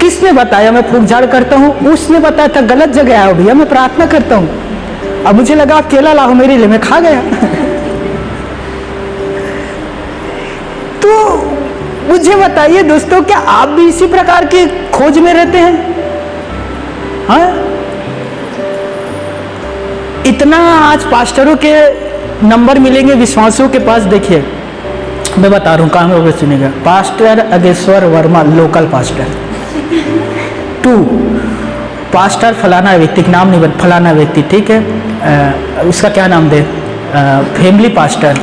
किसने बताया मैं फूक झाड़ करता हूँ? उसने बताया था। गलत जगह आया भैया, मैं प्रार्थना करता हूँ। अब मुझे लगा आप केला लाओ मेरे लिए, मैं खा गया। तो मुझे बताइए दोस्तों, क्या आप भी इसी प्रकार की खोज में रहते हैं? हाँ, इतना आज पास्टरों के नंबर मिलेंगे विश्वासियों के पास। देखिए मैं बता रहा हूँ, काम होगा सुनेगा। Pastor Ageshwar Verma, local pastor. 2 pastor फलाना व्यक्ति, नाम नहीं बता, फलाना व्यक्ति, ठीक है, उसका क्या नाम दे, फैमिली पास्टर।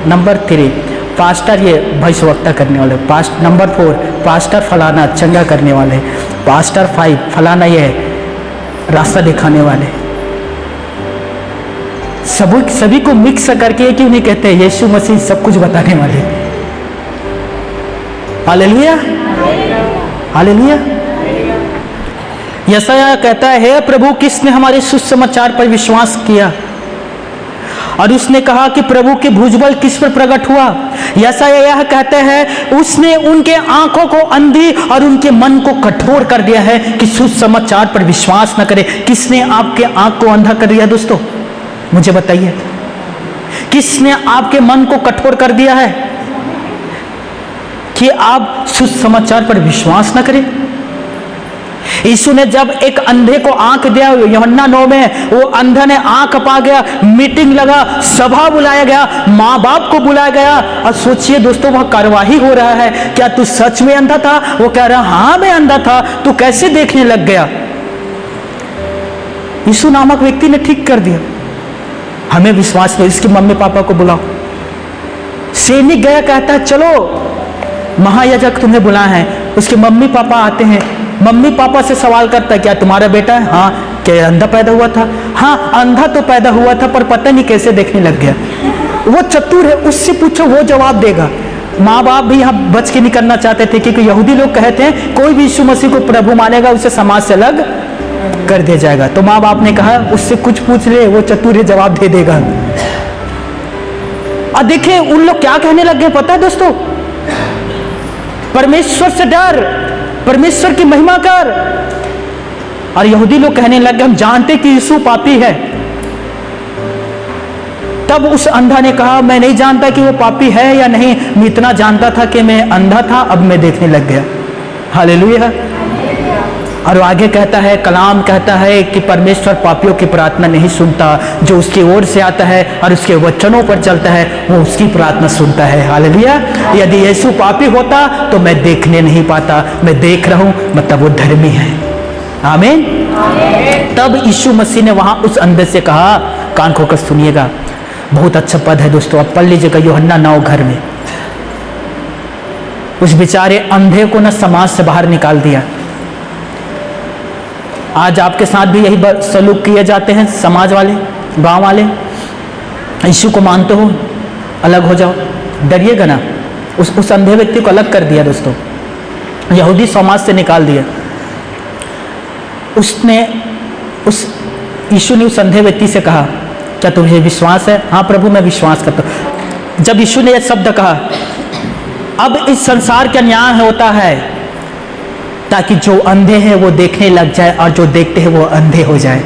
नंबर 3 पास्टर ये भविष्यवक्ता करने वाले। नंबर 4 पास्टर फलाना चंगा करने वाले। पास्टर 5 फलाना ये रास्ता दिखाने वाले। सभी को मिक्स करके क्यों नहीं कहते यीशु मसीह सब कुछ बताने वाले? Hallelujah, hallelujah. यशायाह कहता है, हे प्रभु किसने हमारे सुसमाचार पर विश्वास किया और उसने कहा कि प्रभु के भुजबल किस पर प्रकट हुआ। यशायाह यह कहते हैं उसने उनके आंखों को अंधी और उनके मन को कठोर कर दिया है कि सुसमाचार पर विश्वास न करे। किसने आपके आंख को अंधा कर दिया दोस्तों, मुझे बताइए। किसने आपके मन को कठोर कर दिया है कि आप सुसमाचार पर विश्वास न करें। यीशु ने जब एक अंधे को आंख दिया, यूहन्ना 9 में वो अंधा ने आंख पा गया, मीटिंग लगा, सभा बुलाया गया, माँ बाप को बुलाया गया। और सोचिए दोस्तों वह कार्यवाही हो रहा है, क्या तू सच में अंधा था? वो कह रहा हाँ मैं अंधा था। तू कैसे देखने लग गया? यीशु नामक व्यक्ति ने ठीक कर दिया। हमें विश्वास नहीं, इसके मम्मी पापा को बुलाओ। सैनिक गया, कहता है चलो महायाजक तुम्हें बुलाए हैं। उसके मम्मी पापा आते हैं, मम्मी पापा से सवाल करता है क्या तुम्हारा बेटा है? हाँ। क्या अंधा पैदा हुआ था? हाँ अंधा तो पैदा हुआ था पर पता नहीं कैसे देखने लग गया। वो चतुर है, उससे पूछो वो जवाब देगा। माँ बाप भी यहाँ बच के नहीं करना चाहते थे क्योंकि यहूदी लोग कहते हैं कोई भी यीशु मसीह को प्रभु मानेगा उसे समाज से अलग कर दिया जाएगा। तो माँ बाप ने कहा उससे कुछ पूछ ले, वो चतुर है जवाब दे देगा। और देखिए उन लोग क्या कहने लग गए पता है दोस्तों, परमेश्वर से डर, परमेश्वर की महिमा कर। और यहूदी लोग कहने लगे हम जानते कि यीशु पापी है। तब उस अंधा ने कहा मैं नहीं जानता कि वो पापी है या नहीं, मैं इतना जानता था कि मैं अंधा था, अब मैं देखने लग गया। हालेलुया। और वो आगे कहता है, कलाम कहता है कि परमेश्वर पापियों की प्रार्थना नहीं सुनता, जो उसकी ओर से आता है और उसके वचनों पर चलता है वो उसकी प्रार्थना सुनता है। हालेलुया। यदि यीशु पापी होता तो मैं देखने नहीं पाता, मैं देख रहा हूं मतलब वो धर्मी है। आमीन। तब यीशु मसीह ने वहां उस अंधे से कहा, कान खोकर सुनिएगा, बहुत अच्छा पद है दोस्तों, अब पढ़ लीजिएगा यूहन्ना 9 घर में। उस बेचारे अंधे को न समाज से बाहर निकाल दिया। आज आपके साथ भी यही सलूक किए जाते हैं, समाज वाले, गांव वाले। यीशु को मानते हो अलग हो जाओ, डरिएगा ना। उस अंधे व्यक्ति को अलग कर दिया दोस्तों, यहूदी समाज से निकाल दिया। यीशु ने उस अंधे व्यक्ति से कहा क्या तुझे विश्वास है? हाँ प्रभु मैं विश्वास करता हूँ। जब यीशु ने यह शब्द कहा, अब इस संसार का न्याय होता है ताकि जो अंधे हैं वो देखने लग जाए और जो देखते हैं वो अंधे हो जाए।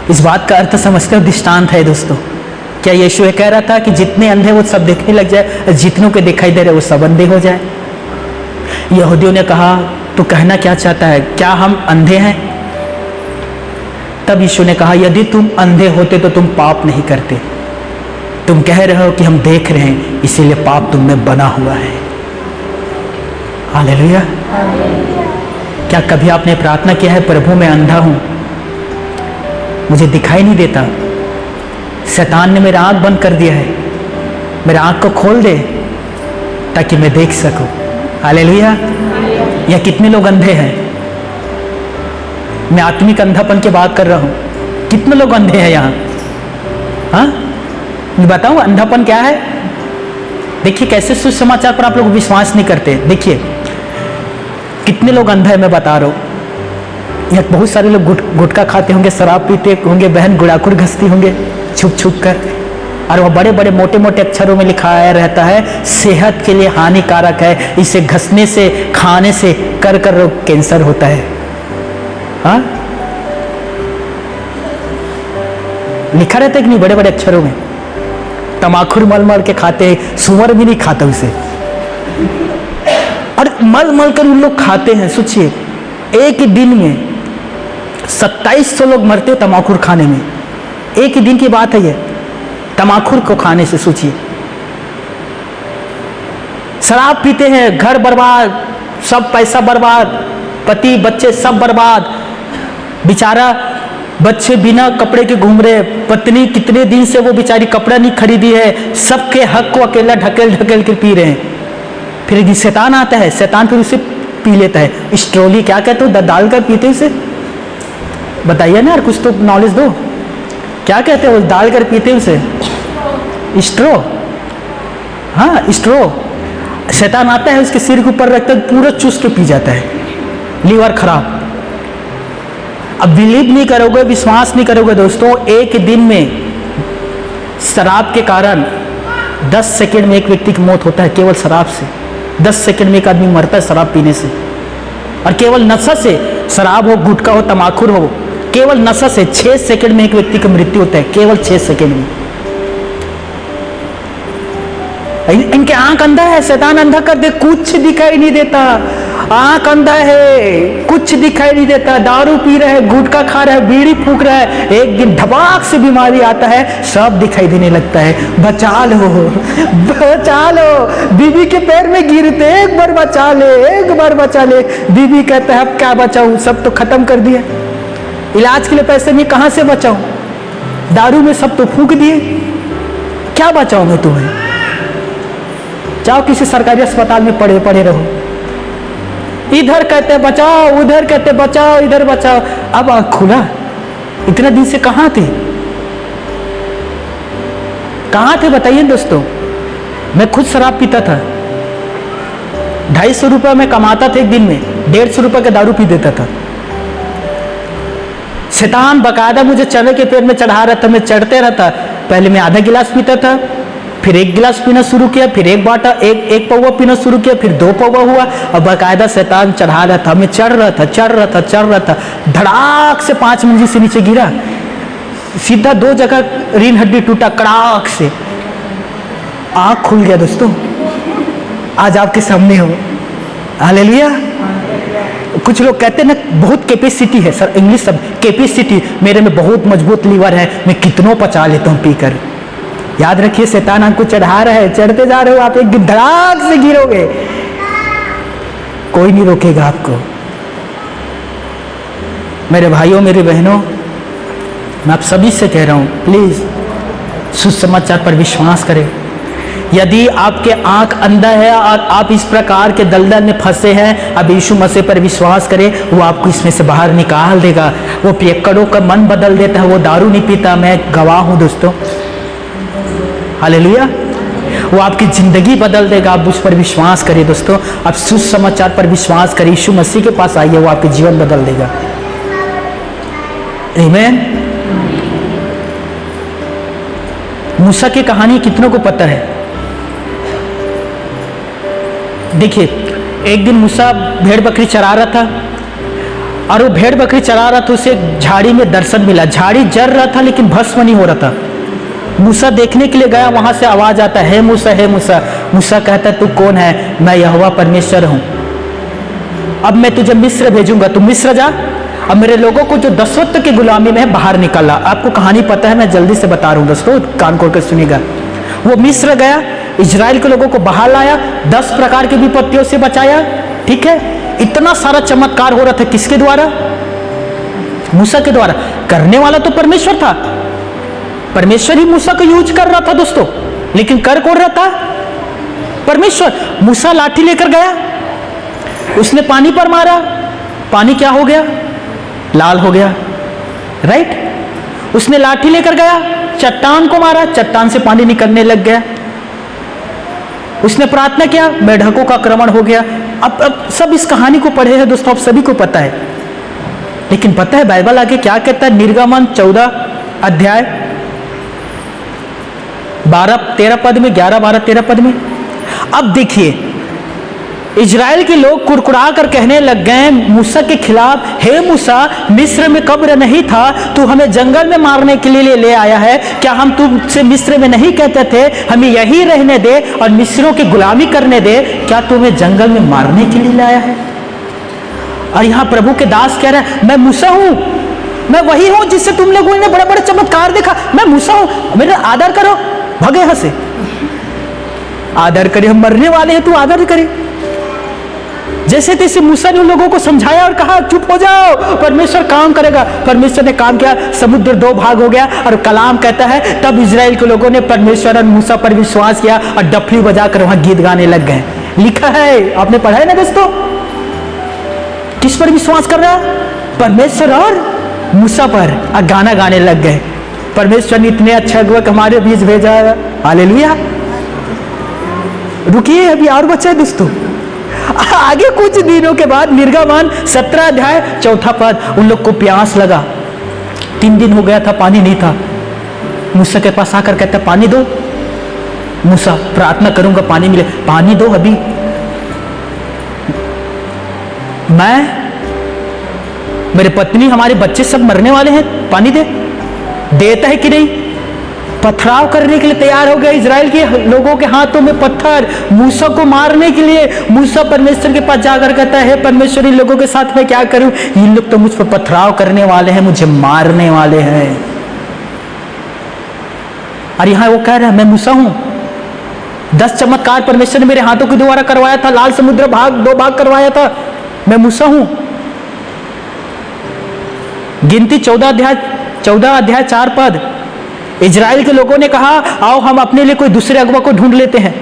इस बात का अर्थ समझते हो? दृष्टांत है दोस्तों। क्या यीशु ये कह रहा था कि जितने अंधे वो सब देखने लग जाए, जितनों के दिखाई दे रहे वो सब अंधे हो जाए? यहूदियों ने कहा तू कहना क्या चाहता है, क्या हम अंधे हैं? तब यीशु ने कहा यदि तुम अंधे होते तो तुम पाप नहीं करते। तुम कह रहे हो कि हम देख रहे हैं इसीलिए पाप तुम में बना हुआ है। हालेलुया। क्या कभी आपने प्रार्थना किया है प्रभु मैं अंधा हूं, मुझे दिखाई नहीं देता, शैतान ने मेरा आंख बंद कर दिया है, मेरा आंख को खोल दे ताकि मैं देख सकूं। हालेलुया। या कितने लोग अंधे हैं? मैं आत्मिक अंधापन की बात कर रहा हूं। कितने लोग अंधे हैं यहाँ? हाँ मैं बताऊं अंधापन क्या है? देखिए कैसे सुसमाचार पर आप लोग विश्वास नहीं करते। देखिए कितने लोग अंधे हैं मैं बता रहा हूं। यहाँ बहुत सारे लोग गुटखा खाते होंगे, शराब पीते होंगे, बहन गुड़ाखुर घसती होंगे छुप छुप कर, और वह बड़े बड़े मोटे मोटे अक्षरों में लिखाया रहता है सेहत के लिए हानिकारक है, इसे घसने से खाने से कर रोग कैंसर होता है। हाँ लिखा रहता है कि नहीं बड़े बड़े अक्षरों में। तमाखुर मल मल के खाते, सुअर भी नहीं खाता उसे, और मल मल कर उन लोग खाते हैं। सोचिए एक ही दिन में 2700 लोग मरते हैं तमाखुर खाने में। एक ही दिन की बात है ये, तमाखुर को खाने से। सोचिए शराब पीते हैं, घर बर्बाद, सब पैसा बर्बाद, पति बच्चे सब बर्बाद, बेचारा बच्चे बिना कपड़े के घूम रहे, पत्नी कितने दिन से वो बेचारी कपड़ा नहीं खरीदी है, सबके हक को अकेला ढकेल ढकेल कर पी रहे हैं। फिर शैतान आता है, शैतान फिर उसे पी लेता है। स्ट्रोली क्या कहते हो, डाल कर पीते उसे? बताइए ना यार, कुछ तो नॉलेज दो। क्या कहते हो, डाल कर पीते उसे? स्ट्रो। हाँ स्ट्रो। शैतान आता है उसके सिर के ऊपर रखता है, पूरा चूस के पी जाता है, लीवर खराब। अब बिलीव नहीं करोगे, विश्वास नहीं करोगे दोस्तों, एक दिन में शराब के कारण 10 सेकंड में एक व्यक्ति की मौत होता है, केवल शराब से। 10 सेकंड में एक आदमी मरता है शराब पीने से, और केवल नशा से, शराब हो, गुटखा हो, तमाकुर हो, केवल नशा से 6 सेकंड में एक व्यक्ति की मृत्यु होता है, केवल 6 सेकंड में। इनके आंख अंधा है, शैतान अंधा कर दे, कुछ दिखाई नहीं देता। आंख अंधा है, कुछ दिखाई नहीं देता। दारू पी रहा है, गुटखा खा रहा है, बीड़ी फूंक रहा है, एक दिन धबाक से बीमारी आता है, सब दिखाई देने लगता है। बचा लो, बचा लो। बीवी के पैर में गिरते, एक बार बचा ले, एक बार बचा ले। बीवी कहता है अब क्या बचाऊं, सब तो खत्म कर दिया, इलाज के लिए पैसे नहीं, कहां से बचाऊं, दारू में सब तो फूंक दिए, क्या बचाऊं मैं तुम्हें। जाओ किसी सरकारी अस्पताल में पड़े पड़े रहो। इधर कहते बचाओ, उधर कहते बचाओ, इधर बचाओ। अब आँख खुला, इतने दिन से कहाँ थे, कहाँ थे बताइए दोस्तों। मैं खुद शराब पीता था, 250 रुपये में कमाता था एक दिन में, 150 रुपये का दारू पी देता था। शैतान बकायदा मुझे चने के पेड़ में चढ़ा रहा था, मैं चढ़ते रहता। पहले मैं आधा गिलास पीता था, फिर 1 गिलास पीना शुरू किया, फिर एक बाटा एक पौवा पीना शुरू किया, फिर 2 पौवा हुआ, और बाकायदा शैतान चढ़ा रहा था। मैं चढ़ रहा था, धड़ाक से 5 मंजिल से नीचे गिरा, सीधा 2 जगह रीढ़ हड्डी टूटा, कड़ाक से। आँख खुल गया दोस्तों, आज आपके सामने हो। हालेलुया। कुछ लोग कहते हैं ना बहुत कैपेसिटी है सर, इंग्लिश शब्द कैपेसिटी, मेरे में बहुत मजबूत लीवर है, मैं कितनों पचा लेता हूँ पीकर। याद रखिए शैतान आपको चढ़ा रहा है, चढ़ते जा रहे हो आप, एक दिन धड़ाक से गिरोगे, कोई नहीं रोकेगा आपको। मेरे भाइयों, मेरी बहनों, मैं आप सभी से कह रहा हूं, प्लीज सुसमाचार पर विश्वास करें। यदि आपके आंख अंधा है और आप इस प्रकार के दलदल में फंसे हैं, अब यीशु मसीह पर विश्वास करें, वो आपको इसमें से बाहर निकाल देगा। वो पियक्कड़ों का मन बदल देता है, वो दारू नहीं पीता, मैं गवाह हूं दोस्तों। हालेलुया। वो आपकी जिंदगी बदल देगा, आप उस पर विश्वास करिए दोस्तों। आप सुसमाचार पर विश्वास करिए, यीशु मसीह के पास आइए, वो आपके जीवन बदल देगा। आमीन। मूसा की कहानी कितनों को पता है? देखिए, एक दिन मूसा भेड़ बकरी चरा रहा था, और वो भेड़ बकरी चरा रहा था, उसे झाड़ी में दर्शन मिला। झाड़ी जल रहा था लेकिन भस्म नहीं हो रहा था। मूसा देखने के लिए गया, वहां से आवाज आता है, हे मूसा, हे मूसा। मूसा कहता है तू कौन है? मैं यहोवा परमेश्वर हूं। अब मैं तुझे मिस्र भेजूंगा, तू मिस्र जा, अब मेरे लोगों को जो दसवत्व की गुलामी में है बाहर निकाला। आपको कहानी पता है, मैं जल्दी से बता रहा हूं दोस्तों, कान खोल कर सुनिएगा। वो मिस्र गया, इजराइल के लोगों को बाहर लाया, 10 प्रकार की विपत्तियों से बचाया। ठीक है, इतना सारा चमत्कार हो रहा था, किसके द्वारा? मूसा के द्वारा। करने वाला तो परमेश्वर था, परमेश्वर ही मूसा को यूज कर रहा था दोस्तों, लेकिन कर कौन रहा था? परमेश्वर। मूसा लाठी लेकर गया, उसने पानी पर मारा, पानी क्या हो गया? लाल हो गया, राइट। उसने लाठी लेकर गया, चट्टान को मारा, चट्टान से पानी निकलने लग गया। उसने प्रार्थना किया, मेढकों का आक्रमण हो गया। अब सब इस कहानी को पढ़े हैं दोस्तों, आप सभी को पता है। लेकिन पता है बाइबल आगे क्या कहता है? निर्गमन 14 अध्याय 12-13 पद में, 11-12-13 पद में। अब देखिए, इजराइल के लोग कुड़कुड़ा कर कहने लग गए मूसा के खिलाफ, हे मूसा, मिस्र में कब्र नहीं था, तू हमें जंगल में मारने के लिए ले आया है। क्या हम तुमसे मिस्र में नहीं कहते थे हमें यही रहने दे और मिस्रों की गुलामी करने दे? क्या तुम्हें जंगल में मारने के लिए लाया है? और यहां प्रभु के दास कह रहे हैं, मैं मूसा हूं, मैं वही हूं जिससे तुम लोगों ने बड़े बड़े चमत्कार देखा। मैं मूसा हूं, मेरा आदर करो। भगे यहां से, आदर करे, हम मरने वाले हैं, तू आदर करे। जैसे तैसे मूसा ने उन लोगों को समझाया और कहा चुप हो जाओ, परमेश्वर काम करेगा। परमेश्वर ने काम किया, समुद्र 2 भाग हो गया। और कलाम कहता है तब इजराइल के लोगों ने परमेश्वर और मूसा पर विश्वास किया और डफली बजाकर वहां गीत गाने लग गए। लिखा है, आपने पढ़ा है ना दोस्तों? किस पर विश्वास कर रहा? परमेश्वर और मूसा पर, और गाना गाने लग गए। परमेश्वर ने इतने अच्छा अगुआ हमारे बीच भेजा है। हालेलुया। रुकिए, अभी और बचा है दोस्तों। आगे कुछ दिनों के बाद निर्गमन 17 अध्याय 4 पद, उन लोग को प्यास लगा, 3 दिन हो गया था, पानी नहीं था। मूसा के पास आकर कहता पानी दो। मूसा प्रार्थना करूंगा पानी मिले, पानी दो अभी, मेरे पत्नी हमारे बच्चे सब मरने वाले हैं, पानी दे। देता है कि नहीं? पथराव करने के लिए तैयार हो गया इजराइल के लोगों के हाथों में पत्थर, मूसा को मारने के लिए। मूसा परमेश्वर के पास जाकर कहता है परमेश्वर इन लोगों के साथ मैं क्या करूं, इन लोग तो मुझ पर पथराव करने वाले हैं, मुझे मारने वाले हैं। और यहां वो कह रहा है मैं मूसा हूं, 10 चमत्कार परमेश्वर ने मेरे हाथों के द्वारा करवाया था, लाल समुद्र दो भाग करवाया था, मैं मूसा हूं। गिनती 14 अध्याय 4 पद, इजराइल के लोगों ने कहा आओ हम अपने लिए कोई दूसरे अगुआ को ढूंढ लेते हैं,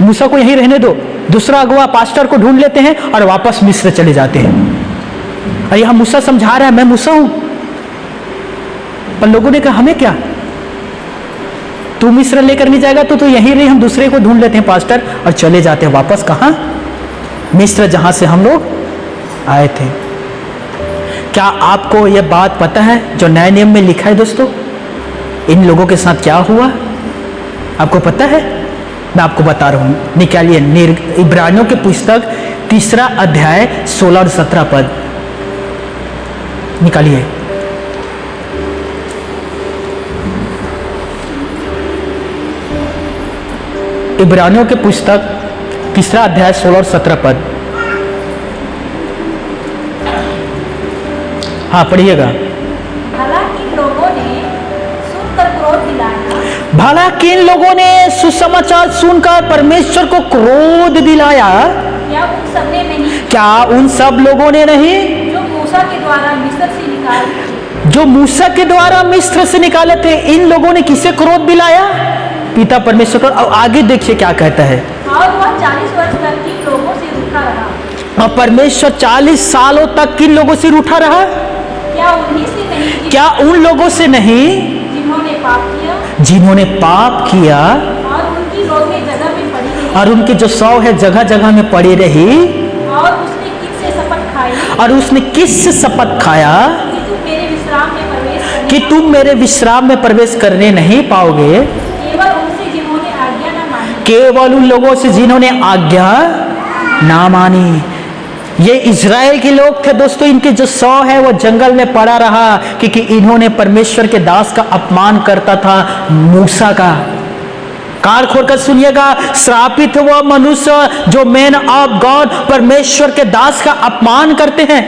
मूसा को यहीं रहने दो, दूसरा अगुआ पास्टर को ढूंढ लेते हैं और वापस मिस्र चले जाते हैं। और यहां मूसा समझा रहा है मैं मूसा हूं, पर लोगों ने कहा हमें क्या, तू मिस्र लेकर नहीं जाएगा तो तू यहीं रही, हम दूसरे को ढूंढ लेते हैं पास्टर, और चले जाते हैं वापस कहां, मिस्र जहां से हम लोग आए थे। क्या आपको यह बात पता है जो नए नियम में लिखा है दोस्तों, इन लोगों के साथ क्या हुआ आपको पता है? मैं आपको बता रहा हूं, निकालिए इब्रानियों की पुस्तक 3 अध्याय 16 और 17 पद निकालिए। इब्रानियों की पुस्तक 3 अध्याय 16 और 17 पद, हाँ पढ़िएगा। भला किन लोगों ने सुनकर क्रोध दिलाया, भला किन लोगों ने सुसमाचार सुनकर परमेश्वर को क्रोध दिलाया, क्या उन सब ने नहीं, क्या उन सब लोगों ने नहीं जो मूसा के द्वारा मिस्र से निकाले, जो मूसा के द्वारा मिस्र से निकाले थे। इन लोगों ने किसे क्रोध दिलाया? पिता परमेश्वर को। और आगे देखिए क्या कहता है, और वह 40 वर्ष तक किन लोगों से रूठा रहा, और परमेश्वर 40 सालों तक किन लोगों से रूठा रहा? क्या उन्हीं से नहीं, क्या उन लोगों से नहीं जिन्होंने पाप किया, जिन्होंने पाप किया और उनकी रोगें जगह में पड़ी रही, और उनकी जो सौ है जगह जगह में पड़ी रही, और उसने किससे शपथ खाई, और उसने किससे शपथ खाया कि तुम मेरे विश्राम में प्रवेश करने, कि तुम मेरे विश्राम में प्रवेश करने नहीं पाओगे, केवल उनसे जिन्होंने आज्ञा न मानी, केवल उन लोगों से जिन्होंने आज्ञा ना मानी। ये इजराइल के लोग थे दोस्तों, इनके जो 100 है वो जंगल में पड़ा रहा क्योंकि इन्होंने परमेश्वर के दास का अपमान करता था, मूसा का। कान खोलकर सुनिएगा, श्रापित वह मनुष्य जो मैन ऑफ गॉड परमेश्वर के दास का अपमान करते हैं।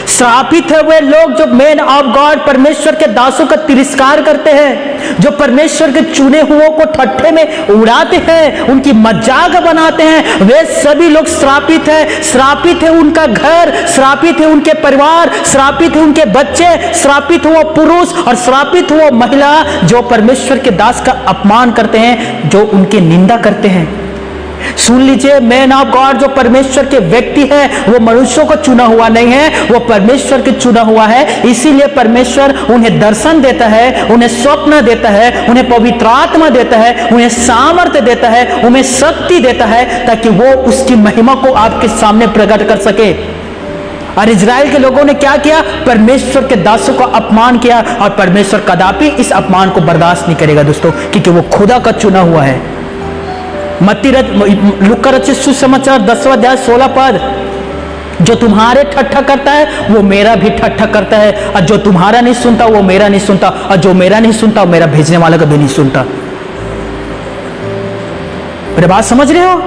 श्रापित है वे लोग जो मैन ऑफ गॉड परमेश्वर के दासों का तिरस्कार करते हैं, जो परमेश्वर के चुने हुओं को ठट्ठे में उड़ाते हैं, उनकी मजाक बनाते हैं। वे सभी लोग श्रापित है। श्रापित है उनका घर, श्रापित है उनके परिवार, श्रापित है उनके बच्चे, श्रापित हुआ पुरुष और श्रापित हुआ महिला जो परमेश्वर के दास का अपमान करते हैं, जो उनकी निंदा करते हैं। सुन लीजिए, मैन ऑफ गॉड जो परमेश्वर के व्यक्ति है वो मनुष्यों को चुना हुआ नहीं है, वो परमेश्वर के चुना हुआ है। इसीलिए परमेश्वर उन्हें दर्शन देता है, उन्हें स्वप्न देता है, उन्हें पवित्र आत्मा देता है, उन्हें सामर्थ्य देता है, उन्हें शक्ति देता है ताकि वो उसकी महिमा को आपके सामने प्रकट कर सके। और इजराइल के लोगों ने क्या किया? परमेश्वर के दासों का अपमान किया, और परमेश्वर कदापि इस अपमान को बर्दाश्त नहीं करेगा दोस्तों, क्योंकि वो खुदा का चुना हुआ है। लूका रचित सुसमाचार 10वां अध्याय 16 पद, जो तुम्हारे ठट्ठा करता है वो मेरा भी ठट्ठा करता है, और जो तुम्हारा नहीं सुनता वो मेरा नहीं सुनता, और जो मेरा नहीं सुनता वो मेरा भेजने वाला का भी नहीं सुनता। मेरी बात समझ रहे हो?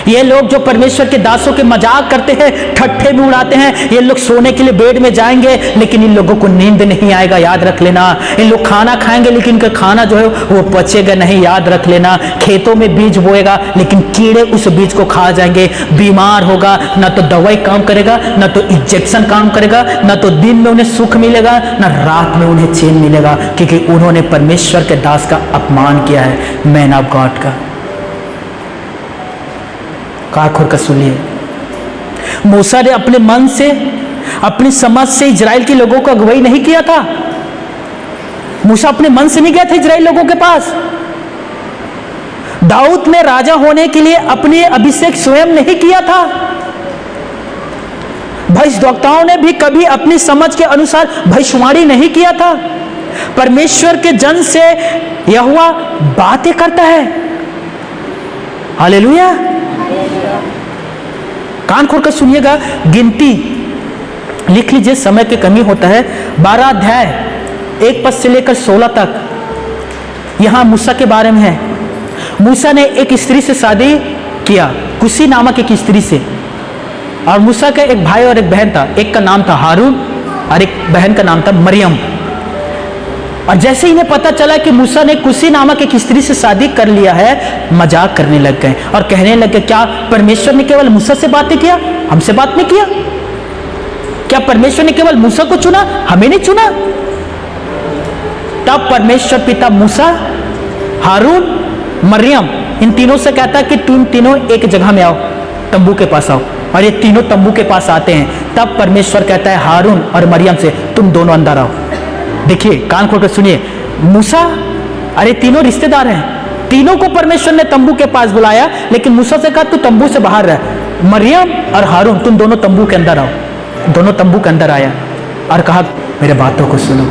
ये लोग जो परमेश्वर के दासों के मजाक करते हैं, ठट्ठे में उड़ाते हैं, ये लोग सोने के लिए बेड में जाएंगे लेकिन इन लोगों को नींद नहीं आएगा, याद रख लेना। इन लोग खाना खाएंगे लेकिन इनका खाना जो है वो पचेगा नहीं, याद रख लेना। खेतों में बीज बोएगा लेकिन कीड़े उस बीज को खा जाएंगे। बीमार होगा, ना तो दवाई काम करेगा, ना तो इंजेक्शन काम करेगा, ना तो दिन में उन्हें सुख मिलेगा, ना रात में उन्हें चैन मिलेगा, क्योंकि उन्होंने परमेश्वर के दास का अपमान किया है, मैन ऑफ गॉड का। कान खोलकर सुनिए, मूसा ने अपने मन से, अपनी समझ से इजराइल के लोगों को अगुवाई नहीं किया था। मूसा अपने मन से नहीं गया था इजराइल लोगों के पास। दाऊद ने राजा होने के लिए अपने अभिषेक स्वयं नहीं किया था। भविष्यवक्ताओं ने भी कभी अपनी समझ के अनुसार भविष्यवाणी नहीं किया था। परमेश्वर के जन से यहोवा बातें करता है। हालेलुया। कान खोलकर सुनिएगा। गिनती लिख लीजिए, समय की कमी होता है। 12 अध्याय 1 पद से लेकर 16 तक यहां मूसा के बारे में है। मूसा ने एक स्त्री से शादी किया, कुशी नामक एक स्त्री से। और मूसा का एक भाई और एक बहन था। एक का नाम था हारून और एक बहन का नाम था मरियम। और जैसे इन्हें पता चला कि मूसा ने कुशी नामक एक स्त्री से शादी कर लिया है, मजाक करने लग गए और कहने लगे, क्या परमेश्वर ने केवल मूसा से बातें किया, हमसे बात नहीं किया? क्या परमेश्वर ने केवल मूसा को चुना, हमें नहीं चुना? तब परमेश्वर पिता मूसा, हारून, मरियम, इन तीनों से कहता है कि तुम तीनों एक जगह में आओ, तंबू के पास आओ। और ये तीनों तंबू के पास आते हैं। तब परमेश्वर कहता है हारून और मरियम से, तुम दोनों अंदर आओ। देखिए, कान खोलकर सुनिए। मूसा, अरे तीनों रिश्तेदार हैं, तीनों को परमेश्वर ने तंबू के पास बुलाया, लेकिन मूसा से कहा तू तंबू से बाहर रह। मरियम और हारून, तुम दोनों तंबू के अंदर आओ। दोनों तंबू के अंदर आया और कहा, मेरे बातों को सुनो।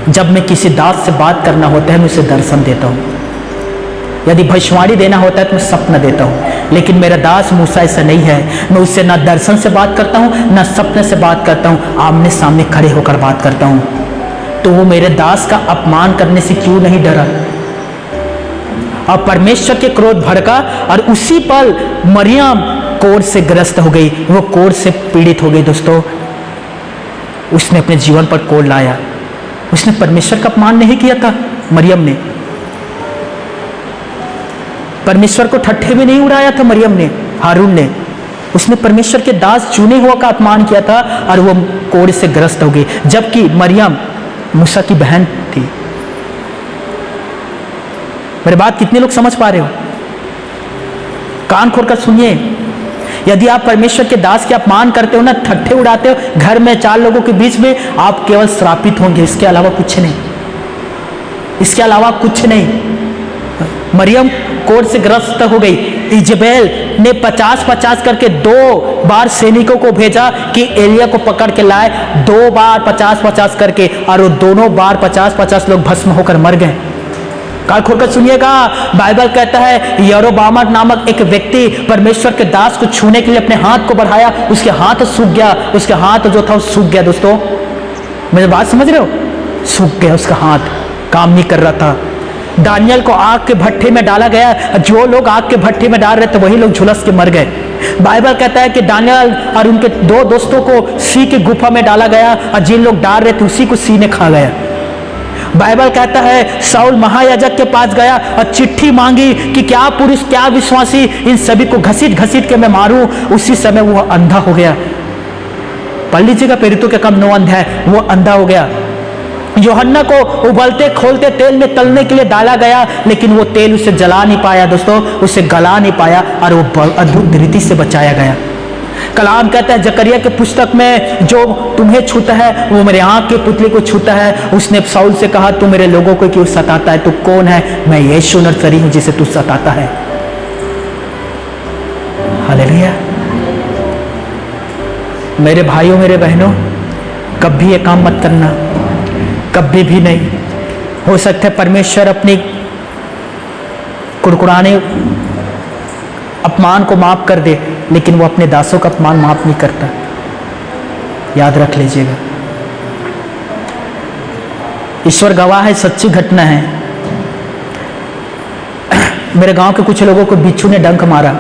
जब मैं किसी दास से बात करना होता है, मैं उसे दर्शन देता हूं। यदि भविष्यवाणी देना होता है तो मैं सपना देता हूं। लेकिन मेरा दास मूसा ऐसा नहीं है। मैं उससे ना दर्शन से बात करता हूं, ना सपने से बात करता हूं, आमने सामने खड़े होकर बात करता हूं। तो वो मेरे दास का अपमान करने से क्यों नहीं डरा? और परमेश्वर के क्रोध भड़का और उसी पल मरियम कोढ़ से ग्रस्त हो गई। वो कोढ़ से पीड़ित हो गई। दोस्तों, उसने अपने जीवन पर कोढ़ लाया। उसने परमेश्वर का अपमान नहीं किया था। मरियम ने परमेश्वर को ठट्ठे में नहीं उड़ाया था। मरियम ने, हारून ने, उसने परमेश्वर के दास चुने हुआ का अपमान किया था और वो कोढ़ से ग्रस्त हो गई। जबकि मरियम मूसा की बहन थी। मेरी बात कितने लोग समझ पा रहे हो? कान खोलकर सुनिए। यदि आप परमेश्वर के दास के अपमान करते हो ना, ठट्ठे उड़ाते हो घर में 4 लोगों के बीच में, आप केवल श्रापित होंगे, इसके अलावा कुछ नहीं। इसके अलावा कुछ नहीं। मरियम कोढ़ से ग्रस्त हो गई। इजबेल ने 50-50 करके 2 बार सैनिकों को भेजा कि एलिया को पकड़ के लाए। 2 बार 50-50 करके, और वो दोनों बार 50-50 लोग भस्म होकर मर गए। कान खोलकर सुनिएगा। बाइबल कहता है यरोबाम नामक एक व्यक्ति परमेश्वर के दास को छूने के लिए अपने हाथ को बढ़ाया, उसके हाथ सूख गया। उसके हाथ जो था वो सूख गया। दोस्तों, मेरी बात समझ रहे हो? सूख गया, उसका हाथ काम नहीं कर रहा था। दानियल को आग के भट्ठे में डाला गया। जो लोग आग के भट्ठे में डाल रहे थे वही लोग झुलस के मर गए। बाइबल कहता है कि दानियल और उनके 2 दोस्तों को सी की गुफा में डाला गया और जिन लोग डाल रहे थे उसी को सी ने खा गया। बाइबल कहता है शाऊल महायाजक के पास गया और चिट्ठी मांगी कि क्या पुरुष क्या विश्वासी इन सभी को घसीट घसीट के मैं मारूं। उसी समय वो अंधा हो गया। पढ़ लीजिएगा प्रेरितों के काम 9 अध्याय। वो अंधा हो गया। यूहन्ना को उबलते खोलते तेल में तलने के लिए डाला गया, लेकिन वो तेल उसे जला नहीं पाया। दोस्तों, उसे गला नहीं पाया और वो अद्भुत रीति से बचाया गया। कलाम कहता है जकरिया के पुस्तक में, जो तुम्हें छूता है वो मेरे आंख के पुतले को छूता है। उसने शाऊल से कहा, तू मेरे लोगों को क्यों सताता है? तू कौन है? मैं यीशु नसरी हूं जिसे तू सताता है। हालेलुया। मेरे भाइयों, मेरे बहनों, कभी ये काम मत करना, कभी भी नहीं। हो सकता है परमेश्वर अपनी कुड़कुड़ाने अपमान को माफ कर दे, लेकिन वो अपने दासों का अपमान माफ नहीं करता। याद रख लीजिएगा। ईश्वर गवाह है, सच्ची घटना है। मेरे गांव के कुछ लोगों को बिच्छू ने डंक मारा।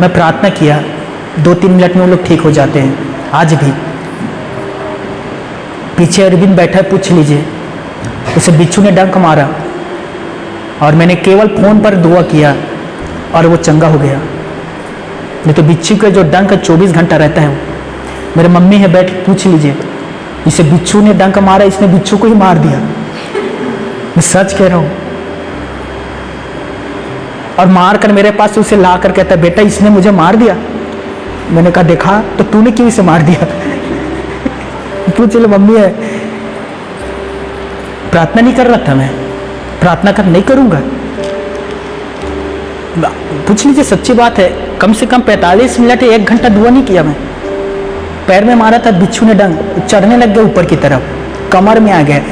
मैं प्रार्थना किया, 2-3 मिनट में वो लोग ठीक हो जाते हैं। आज भी पीछे अरविंद बैठा है, पूछ लीजिए, उसे बिच्छू ने डंक मारा और मैंने केवल फोन पर दुआ किया और वो चंगा हो गया। नहीं तो बिच्छू का जो डंक 24 घंटा रहता है। मेरे मम्मी है, बैठ पूछ लीजिए, इसे बिच्छू ने डंक मारा, इसने बिच्छू को ही मार दिया। मैं सच कह रहा हूं। और मार कर मेरे पास उसे ला कर कहता, बेटा इसने मुझे मार दिया। मैंने कहा देखा तो तूने क्यों इसे मार दिया? पूछ लो, मम्मी है। प्रार्थना नहीं कर रहा था मैं, प्रार्थना कर नहीं करूंगा। पूछ लीजिए, सच्ची बात है। कम से कम 45 मिनट 1 घंटा दुआ नहीं किया मैं। पैर में मारा था बिच्छू ने डंग, चढ़ने लग गए ऊपर की तरफ, कमर में आ गए।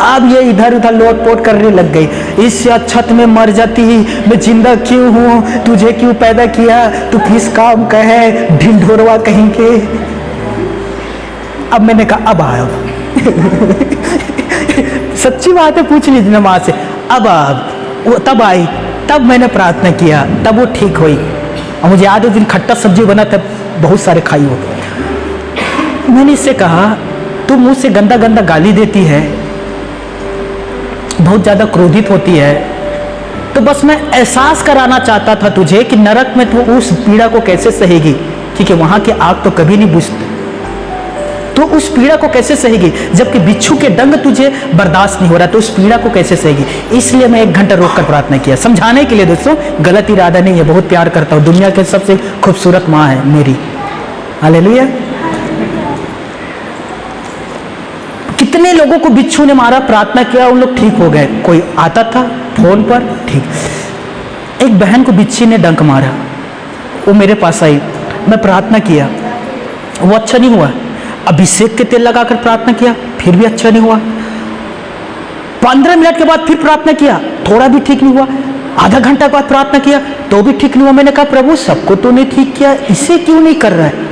अब ये इधर उधर लोटपोट करने लग गई, इससे अच्छा मैं मर जाती, मैं जिंदा क्यों हूँ, तुझे क्यों पैदा किया, तू किस काम का है, ढिंढोरवा कहीं के। अब मैंने कहा अब आओ सच्ची बात है, पूछ लीजिए माँ से। अब वो तब आई, तब मैंने प्रार्थना किया, तब वो ठीक हुई। और मुझे याद है उस दिन खट्टा सब्जी बना था, बहुत सारे खाई हो। मैंने इससे कहा तू मुझ से गंदा गंदा गाली देती है, बहुत ज्यादा क्रोधित होती है, तो बस मैं एहसास कराना चाहता था तुझे कि नरक में तू उस पीड़ा को कैसे सहेगी, क्योंकि वहां की आग तो कभी नहीं बुझती, तो उस पीड़ा को कैसे सहेगी, जबकि बिच्छू के डंग तुझे बर्दाश्त नहीं हो रहा, तो उस पीड़ा को कैसे सहेगी। इसलिए मैं 1 घंटा रोक कर प्रार्थना किया, समझाने के लिए दोस्तों, गलत इरादा नहीं है, बहुत प्यार करता हूँ, दुनिया के सबसे खूबसूरत माँ है मेरी। हालेलुया। कितने लोगों को बिच्छू ने मारा, प्रार्थना किया, उन लोग ठीक हो गए। कोई आता था फोन पर, ठीक। एक बहन को बिच्छी ने डंक मारा, वो मेरे पास आई, मैं प्रार्थना किया, वो अच्छा नहीं हुआ। अभिषेक के तेल लगाकर प्रार्थना किया, फिर भी अच्छा नहीं हुआ। 15 मिनट के बाद फिर प्रार्थना किया, थोड़ा भी ठीक नहीं हुआ। आधा घंटा के बाद प्रार्थना किया, तो भी ठीक नहीं हुआ। मैंने कहा प्रभु सबको तो नहीं ठीक किया, इसे क्यों नहीं कर रहा है।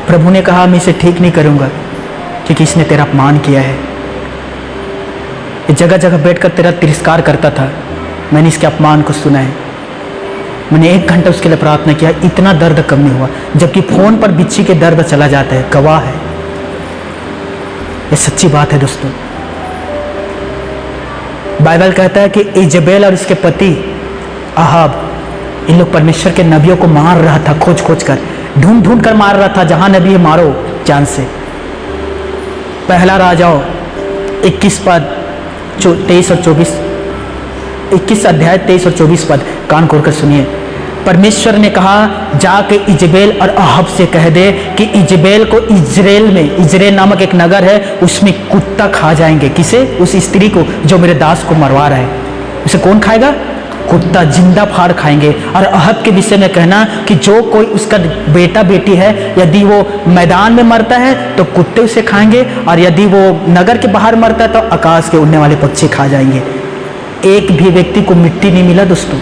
प्रभु ने कहा मैं इसे ठीक नहीं करूंगा, क्योंकि इसने तेरा अपमान किया है, ये जगह जगह बैठकर तेरा तिरस्कार करता था, मैंने इसके अपमान को सुना है। मैंने 1 घंटा उसके लिए प्रार्थना किया, इतना दर्द कम नहीं हुआ, जबकि फोन पर बिच्छी के दर्द चला जाता है, गवाह है, ये सच्ची बात है दोस्तों। बाइबल कहता है कि इजेबेल और इसके पति अहाब, इन लोग परमेश्वर के नबियों को मार रहा था, खोज खोज कर, ढूंढ ढूंढ कर मार रहा था, जहां नबी है मारो जान से। पहला राजाओं 21 पद 23 और 24, 21 अध्याय 23 और 24 पद, कान खोलकर सुनिए। परमेश्वर ने कहा जाके इजेबेल और अहाब से कह दे कि इजेबेल को इजराइल में, इजराइल नामक एक नगर है, उसमें कुत्ता खा जाएंगे। किसे? उस स्त्री को जो मेरे दास को मरवा रहा है, उसे कौन खाएगा? कुत्ता, जिंदा फाड़ खाएंगे। और अहब के विषय में कहना कि जो कोई उसका बेटा बेटी है, यदि वो मैदान में मरता है तो कुत्ते उसे खाएंगे, और यदि वो नगर के बाहर मरता है तो आकाश के उड़ने वाले पक्षी खा जाएंगे। एक भी व्यक्ति को मिट्टी नहीं मिला दोस्तों,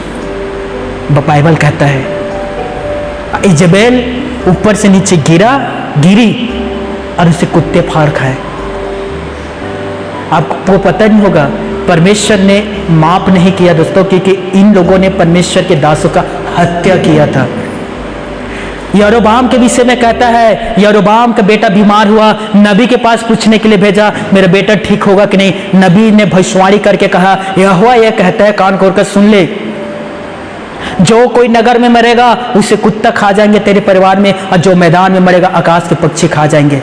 बाइबल कहता है। इजेबेल ऊपर से नीचे गिरी और उसे कुत्ते फाड़ खाए। आपको पता नहीं होगा, परमेश्वर ने माफ नहीं किया दोस्तों, क्योंकि इन लोगों ने परमेश्वर के दासों का हत्या किया था। यरोबाम के विषय में कहता है, यरोबाम का बेटा बीमार हुआ, नबी के पास पूछने के लिए भेजा मेरा बेटा ठीक होगा कि नहीं। नबी ने भविष्यवाणी करके कहा यहोवा यह कहता है, कान खोलकर सुन ले, जो कोई नगर में मरेगा उसे कुत्ता खा जाएंगे तेरे परिवार में, और जो मैदान में मरेगा आकाश के पक्षी खा जाएंगे।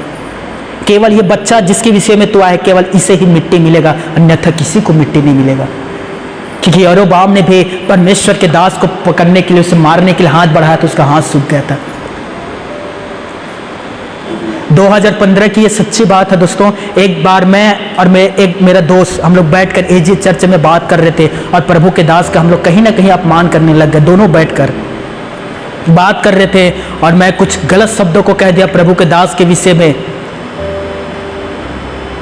केवल ये बच्चा जिसके विषय में तू आए, केवल इसे ही मिट्टी मिलेगा, अन्यथा किसी को मिट्टी नहीं मिलेगा। क्योंकि यरोबाम ने भी परमेश्वर के दास को पकड़ने के लिए, उसे मारने के लिए हाथ बढ़ाया तो उसका हाथ सूख गया था। 2015 की ये सच्ची बात है दोस्तों। एक बार मैं और मेरा दोस्त, हम लोग बैठकर एजी चर्च में बात कर रहे थे, और प्रभु के दास का हम लोग कहीं ना कहीं अपमान करने लग गए। दोनों बैठकर बात कर रहे थे, और मैं कुछ गलत शब्दों को कह दिया प्रभु के दास के विषय में।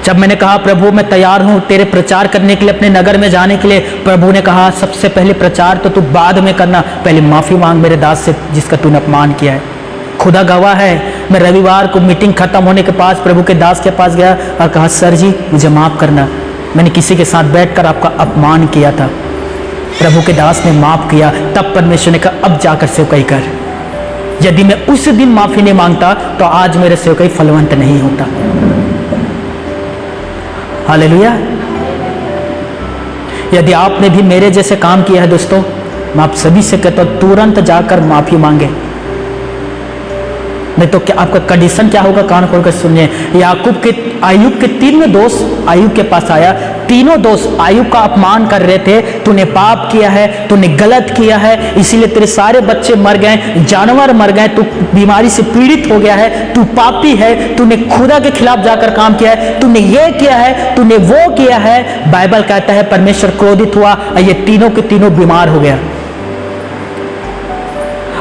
जब मैंने कहा प्रभु मैं तैयार हूं तेरे प्रचार करने के लिए, अपने नगर में जाने के लिए, प्रभु ने कहा सबसे पहले प्रचार तो तू बाद में करना, पहले माफी मांग मेरे दास से जिसका तूने अपमान किया है। खुदा गवाह है, मैं रविवार को मीटिंग खत्म होने के पास प्रभु के दास के पास गया और कहा सर जी मुझे माफ करना, मैंने किसी के साथ बैठकर आपका अपमान किया था। प्रभु के दास ने माफ किया। तब परमेश्वर ने कहा अब जाकर सेवकाई कर। यदि मैं उस दिन माफी नहीं मांगता तो आज मेरे सेवकाई फलवंत नहीं होता। हालेलुया। यदि आपने भी मेरे जैसे काम किया है दोस्तों, मैं आप सभी से कहता हूं तुरंत जाकर माफी मांगे, नहीं तो क्या आपका कंडीशन क्या होगा। कान खोलकर सुनिए। आयुब के 3 दोस्त आयुब के पास आया, तीनों दोस्त आयुब का अपमान कर रहे थे, तूने पाप किया है, तूने गलत किया है, इसीलिए तेरे सारे बच्चे मर गए, जानवर मर गए, तू बीमारी से पीड़ित हो गया है, तू पापी है, तूने खुदा के खिलाफ जाकर काम किया है, तूने ये किया है, तूने वो किया है। बाइबल कहता है परमेश्वर क्रोधित हुआ और ये तीनों के तीनों बीमार हो गया।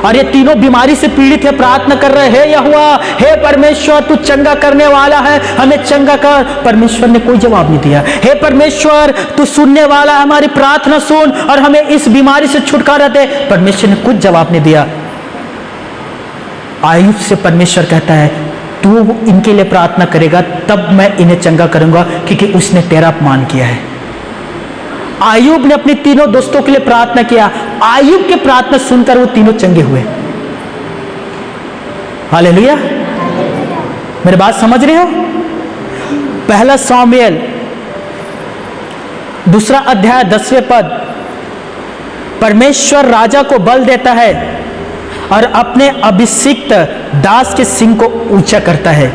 और ये तीनों बीमारी से पीड़ित है, प्रार्थना कर रहे हैं, हे यहोवा, हे परमेश्वर, तू चंगा करने वाला है, हमें चंगा कर। परमेश्वर ने कोई जवाब नहीं दिया। हे परमेश्वर, तू सुनने वाला है, हमारी प्रार्थना सुन और हमें इस बीमारी से छुटकारा दे। परमेश्वर ने कुछ जवाब नहीं दिया। आयुब से परमेश्वर कहता है, तू इनके लिए प्रार्थना करेगा तब मैं इन्हें चंगा करूंगा, क्योंकि उसने तेरा अपमान किया है। आयुब ने अपने तीनों दोस्तों के लिए प्रार्थना किया। आयुब की प्रार्थना सुनकर वो तीनों चंगे हुए। हालेलुया। मेरी बात समझ रहे हो? पहला सामुएल 2 अध्याय 10वें पद, परमेश्वर राजा को बल देता है और अपने अभिषिक्त दास के सिंह को ऊंचा करता है।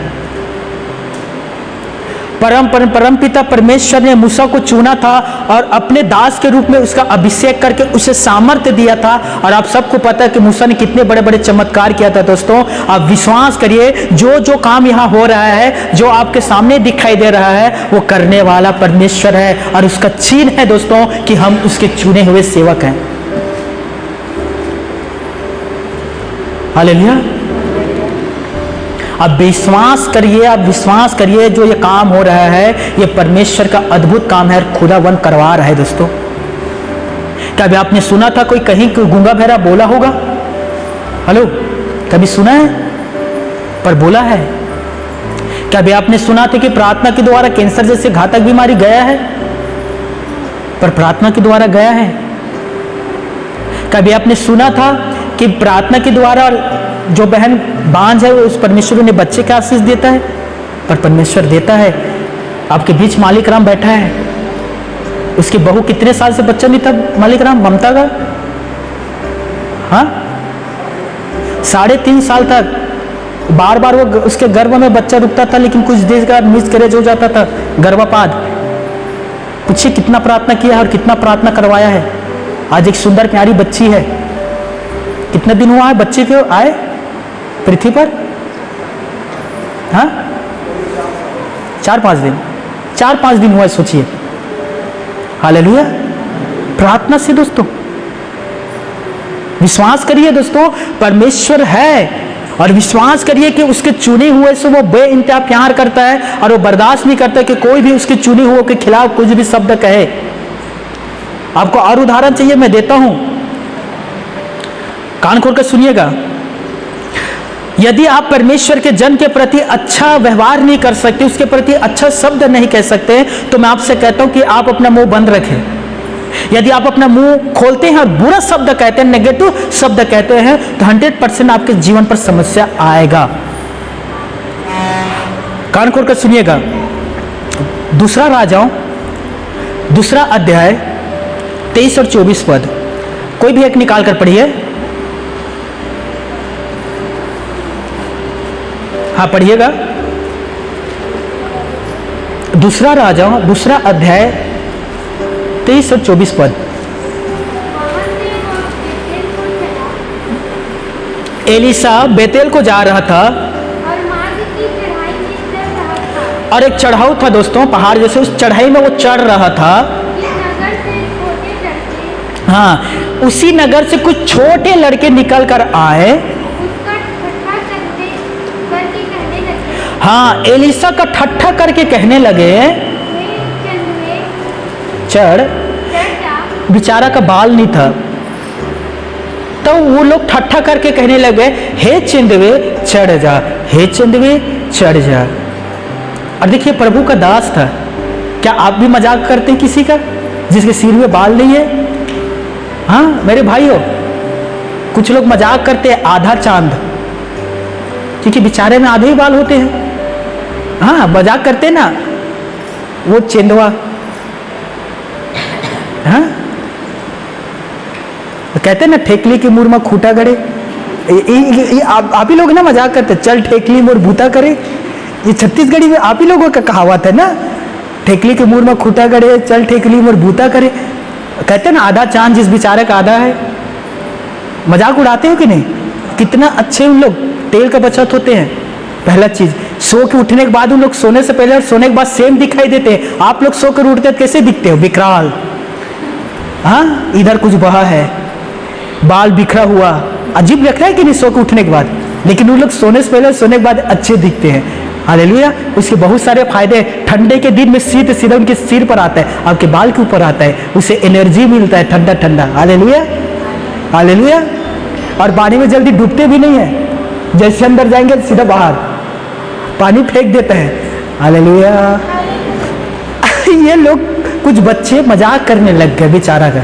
परम पिता परमेश्वर ने मूसा को चुना था और अपने दास के रूप में उसका अभिषेक करके उसे सामर्थ्य दिया था। और आप सबको पता है कि मूसा ने कितने बड़े बड़े चमत्कार किया था। दोस्तों, आप विश्वास करिए, जो जो काम यहाँ हो रहा है, जो आपके सामने दिखाई दे रहा है, वो करने वाला परमेश्वर है और उसका चिन्ह है दोस्तों कि हम उसके चुने हुए सेवक हैं। हालेलुया। आप विश्वास करिए, आप विश्वास करिए, जो ये काम हो रहा है ये परमेश्वर का अद्भुत काम है और खुदावन करवा रहा है। दोस्तों, कभी आपने सुना था कोई कहीं गूंगा बहरा बोला होगा? हेलो, कभी सुना है? पर बोला है। कभी आपने सुना था कि प्रार्थना के द्वारा कैंसर जैसे घातक बीमारी गया है? पर प्रार्थना के द्वारा गया है। कभी आपने सुना था कि प्रार्थना के द्वारा जो बहन बांझ है उस परमेश्वर ने बच्चे का आशीष देता है? पर परमेश्वर देता है। आपके बीच मालिक राम बैठा है, उसकी बहू कितने साल से बच्चा नहीं था मालिक राम, ममता का? हाँ, 3.5 साल तक बार बार वो उसके गर्भ में बच्चा रुकता था, लेकिन कुछ देर के बाद मिसकैरेज हो जाता था, गर्भपात। पूछिए कितना प्रार्थना किया है और कितना प्रार्थना करवाया है। आज एक सुंदर प्यारी बच्ची है। कितना दिन हुआ है बच्चे के आए पृथ्वी पर? हाँ, 4-5 दिन, 4-5 दिन हुआ है, सोचिए। हालेलुया। प्रार्थना से दोस्तों, विश्वास करिए दोस्तों, परमेश्वर है और विश्वास करिए कि उसके चुने हुए से वो बेइंतहा प्यार करता है और वो बर्दाश्त नहीं करता कि कोई भी उसके चुने हुए के खिलाफ कुछ भी शब्द कहे। आपको और उदाहरण चाहिए, मैं देता हूं, कान खोल कर सुनिएगा। यदि आप परमेश्वर के जन के प्रति अच्छा व्यवहार नहीं कर सकते, उसके प्रति अच्छा शब्द नहीं कह सकते, तो मैं आपसे कहता हूं कि आप अपना मुंह बंद रखें। यदि आप अपना मुंह खोलते हैं और बुरा शब्द कहते हैं, नेगेटिव शब्द कहते हैं, तो 100% आपके जीवन पर समस्या आएगा। कान खोल कर सुनिएगा। 2 राजाओं 2 अध्याय 23 और 24 पद, कोई भी एक निकाल कर पढ़िए। हाँ, पढ़िएगा। 2 राजाओं 2 अध्याय 23 और 24 पद। एलिसा बेतेल को जा रहा था और एक चढ़ाऊ था दोस्तों, पहाड़ जैसे, उस चढ़ाई में वो चढ़ रहा था। हाँ, उसी नगर से कुछ छोटे लड़के निकल कर आए। हाँ, एलिसा का ठट्ठा करके कहने लगे, चढ़। बेचारा का बाल नहीं था, तो वो लोग ठट्ठा करके कहने लगे, हे चिंदवे चढ़ जा, हे चिंदवे चढ़ जा। और देखिए, प्रभु का दास था। क्या आप भी मजाक करते हैं किसी का जिसके सिर में बाल नहीं है? हाँ मेरे भाइयों, कुछ लोग मजाक करते हैं आधा चांद, क्योंकि बेचारे में आधे ही बाल होते हैं। हाँ, मजाक करते ना, वो चेंदवा। हाँ, कहते ना, ठेकली की मुर में खूटा गड़े। आप ही लोग ना मजाक करते, चल ठेकली मुर भूता करे। ये छत्तीसगढ़ी में आप ही लोगों का कहावत है ना, ठेकली के मुर में खूटा गड़े, चल ठेकली मुर भूता करे। कहते ना, आधा चांद जिस बेचारे का आधा है। मजाक उड़ाते हो कि नहीं? कितना अच्छे उन लोग तेल का बचत होते हैं। पहला चीज, सो के उठने के बाद उन लोग सोने से पहले और सोने के बाद सेम दिखाई देते हैं। आप लोग सो कर उठते हैं कैसे दिखते हो? विकराल। हाँ, इधर कुछ बहा है, बाल बिखरा हुआ, अजीब लग रहा है कि नहीं सो के उठने के बाद, लेकिन वो लोग सोने से पहले सोने के बाद अच्छे दिखते हैं। हालेलुया। उसके बहुत सारे फायदे। ठंडे के दिन में शीत सीधा उनके सिर पर आता है, आपके बाल के ऊपर आता है, उससे एनर्जी मिलता है ठंडा ठंडा। Hallelujah, hallelujah. और पानी में जल्दी डूबते भी नहीं है, जैसे अंदर जाएंगे सीधा बाहर पानी फेंक देते हैं। हालेलुया। ये लोग कुछ बच्चे मजाक करने लग गए बेचारा का।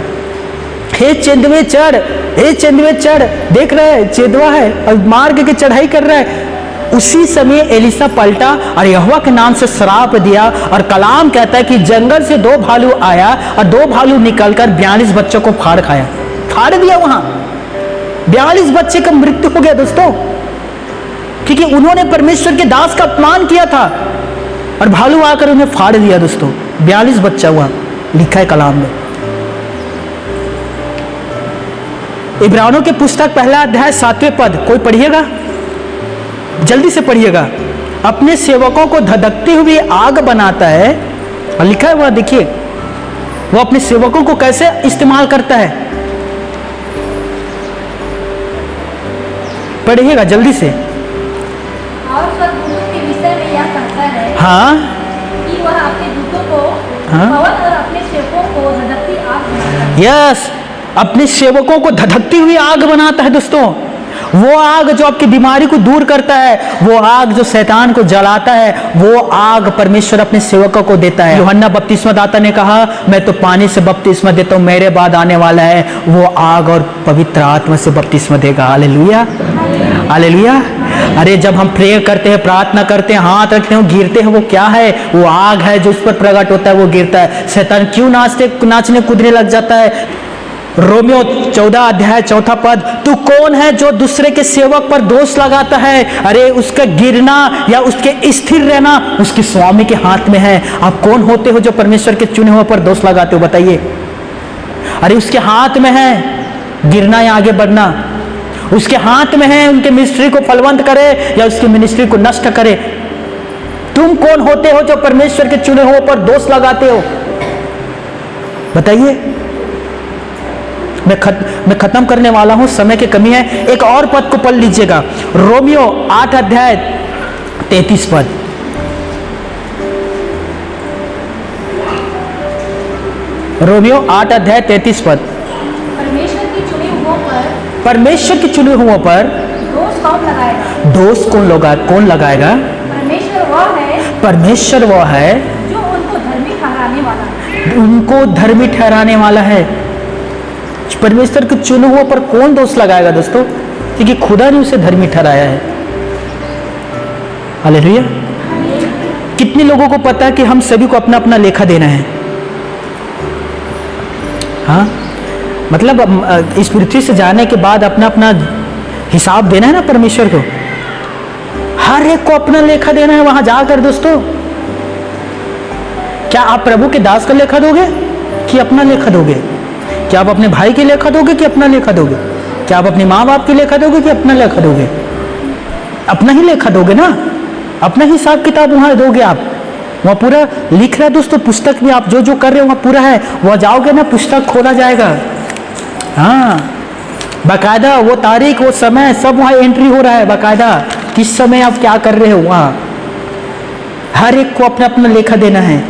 हे चेंदवे चढ़, हे चेंदवे चढ़, देख रहे हैं चेदवा है और मार्ग की चढ़ाई कर रहा है। उसी समय एलिसा पलटा और यहोवा के नाम से श्राप दिया, और कलाम कहता है कि जंगल से 2 भालू आया और 2 भालू निकलकर 42 बच्चों को फाड़ खाया, फाड़ दिया। वहां 42 बच्चे का मृत्यु हो गया दोस्तों, क्योंकि उन्होंने परमेश्वर के दास का अपमान किया था और भालू आकर उन्हें फाड़ दिया। दोस्तों 42 बच्चा हुआ, लिखा है कलाम में। इब्रानियों की पुस्तक 1 अध्याय 7वें पद, कोई पढ़िएगा, जल्दी से पढ़िएगा। अपने सेवकों को धधकती हुई आग बनाता है, और लिखा है वह, देखिए वो अपने सेवकों को कैसे इस्तेमाल करता है। पढ़िएगा जल्दी से। और स्वर्गदूतों के विषय में यह कहता है हाँ, कि वह अपने दूतों को हाँ? पवन और अपने सेवकों को धधकती आग बनाता है। यस, अपने सेवकों को धधकती हुई आग बनाता है। दोस्तों वो आग जो आपकी बीमारी को दूर करता है, वो आग जो शैतान को जलाता है, वो आग परमेश्वर अपने सेवकों को देता है। यूहन्ना बपतिस्मा दाता ने कहा, मैं तो पानी से बपतिस्मा देता हूं, मेरे बाद आने वाला है वो आग और पवित्र आत्मा से बपतिस्मा देगा। Hallelujah, hallelujah. अरे जब हम प्रेयर करते हैं, प्रार्थना करते हैं, हाथ रखते हैं, गिरते हैं, वो क्या है? वो आग है जो उस पर प्रकट होता है, वो गिरता है। शैतान क्यों नाचने कूदने लग जाता है? रोमियो 14 अध्याय 4 पद, तू कौन है जो दूसरे के सेवक पर दोष लगाता है? अरे उसका गिरना या उसके स्थिर रहना उसके स्वामी के हाथ में है। आप कौन होते हो जो परमेश्वर के चुने हुए पर दोष लगाते हो? बताइए। अरे उसके हाथ में है गिरना या आगे बढ़ना, उसके हाथ में है उनके मिनिस्ट्री को फलवंत करे या उसकी मिनिस्ट्री को नष्ट करे। तुम कौन होते हो जो परमेश्वर के चुने हुए पर दोष लगाते हो? बताइए। मैं खत्म करने वाला हूं, समय की कमी है। एक और पद को पढ़ लीजिएगा, रोमियो 8 अध्याय 33 पद। रोमियो 8 अध्याय 33 पद। परमेश्वर की चुने हुओं पर, परमेश्वर के चुने हुओं पर दोष कौन लगाएगा? दोष कौन लगाएगा? परमेश्वर वह है, परमेश्वर वह है जो उनको धर्मी ठहराने वाला है। उनको धर्मी ठहराने वाला है। परमेश्वर के चुने हुए पर कौन दोष लगाएगा दोस्तों? क्योंकि खुदा ने उसे धर्मी ठहराया है। हालेलुया। कितने लोगों को पता है कि हम सभी को अपना अपना लेखा देना है? हाँ, मतलब इस पृथ्वी से जाने के बाद अपना अपना हिसाब देना है ना परमेश्वर को। हर एक को अपना लेखा देना है वहां जाकर। दोस्तों क्या आप प्रभु के दास का लेखा दोगे कि अपना लेखा दोगे? क्या आप अपने भाई की लेखा दोगे कि अपना लेखा दोगे? क्या आप अपने माँ बाप की लेखा दोगे कि अपना लेखा दोगे? अपना ही लेखा दोगे ना, अपना हिसाब किताब वहां दोगे आप। वहां पूरा लिख रहा है दोस्तों, पुस्तक में आप जो जो कर रहे हो वहां पूरा है। वहां जाओगे ना, पुस्तक खोला जाएगा। हाँ, बाकायदा वो तारीख, वो समय सब वहां एंट्री हो रहा है बाकायदा। किस समय आप क्या कर रहे हो वहां, हर एक को अपना अपना लेखा देना है।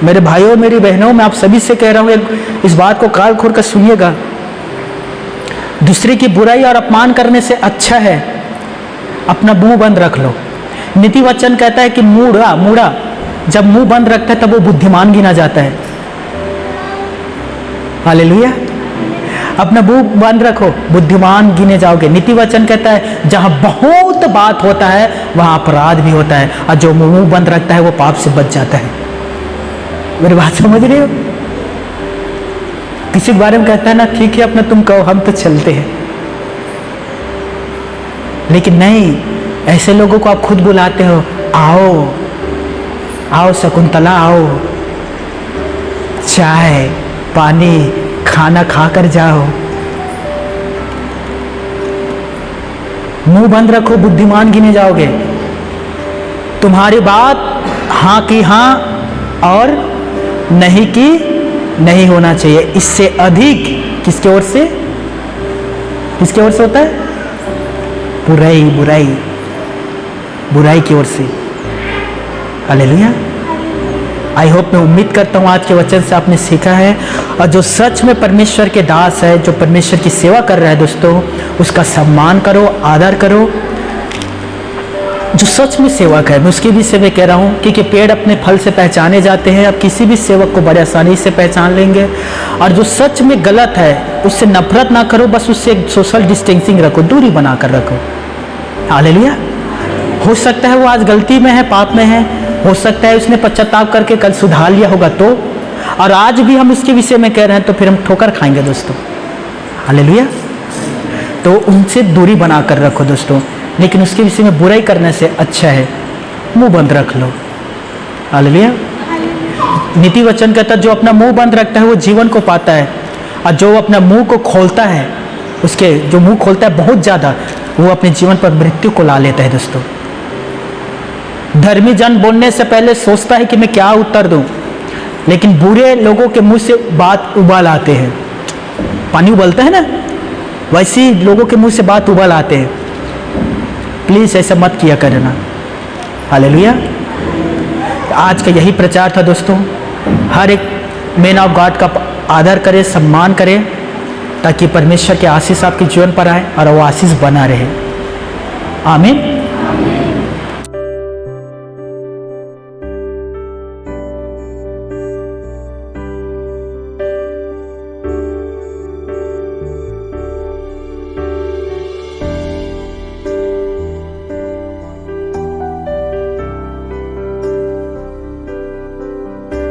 मेरे भाइयों, मेरी बहनों, मैं आप सभी से कह रहा हूं, इस बात को कान खोल कर सुनिएगा। दूसरे की बुराई और अपमान करने से अच्छा है अपना मुंह बंद रख लो। नीति वचन कहता है कि मूढ़ा जब मुंह बंद रखता है तब वो बुद्धिमान गिना जाता है। हालेलुया। अपना मुंह बंद रखो, बुद्धिमान गिने जाओगे। नीति वचन कहता है जहां बहुत बात होता है वहां अपराध भी होता है, और जो मुंह बंद रखता है वो पाप से बच जाता है। मेरी बात समझ रहे हो? किसी के बारे में कहता है ना, ठीक है अपना तुम कहो, हम तो चलते हैं। लेकिन नहीं, ऐसे लोगों को आप खुद बुलाते हो, आओ आओ शकुंतला, आओ, चाय पानी खाना खाकर जाओ। मुंह बंद रखो, बुद्धिमान गिने जाओगे। तुम्हारी बात हाँ की हाँ और नहीं की नहीं होना चाहिए। इससे अधिक किसके ओर से? किसकी ओर से होता है? बुराई बुराई बुराई की ओर से। हालेलुया। आई होप, मैं उम्मीद करता हूँ आज के वचन से आपने सीखा है, और जो सच में परमेश्वर के दास है, जो परमेश्वर की सेवा कर रहा है दोस्तों, उसका सम्मान करो, आदर करो। जो सच में सेवक है, मैं उसके विषय में कह रहा हूँ, क्योंकि पेड़ अपने फल से पहचाने जाते हैं। अब किसी भी सेवक को बड़े आसानी से पहचान लेंगे। और जो सच में गलत है उससे नफरत ना करो, बस उससे एक सोशल डिस्टेंसिंग रखो, दूरी बनाकर रखो। हालेलुया। हो सकता है वो आज गलती में है, पाप में है, हो सकता है उसने पश्चाताप करके कल सुधार लिया होगा, तो और आज भी हम उसके विषय में कह रहे हैं तो फिर हम ठोकर खाएंगे दोस्तों। हालेलुया। तो उनसे दूरी बनाकर रखो दोस्तों, लेकिन उसके विषय में बुराई करने से अच्छा है मुंह बंद रख लो। हालेलुया। नीति वचन कहता है जो अपना मुंह बंद रखता है वो जीवन को पाता है, और जो अपना मुंह को खोलता है, उसके जो मुंह खोलता है बहुत ज़्यादा, वो अपने जीवन पर मृत्यु को ला लेता है दोस्तों। धर्मी जन बोलने से पहले सोचता है कि मैं क्या उत्तर दूं, लेकिन बुरे लोगों के मुंह से बात उबाल आते हैं। पानी उबलता है ना, वैसे ही लोगों के मुंह से बात उबाल आते हैं। प्लीज़ ऐसा मत किया करना। हालेलुया। आज का यही प्रचार था दोस्तों। हर एक मैन ऑफ गॉड का आदर करें, सम्मान करें, ताकि परमेश्वर के आशीष आपके जीवन पर आए और वो आशीष बना रहे। आमीन।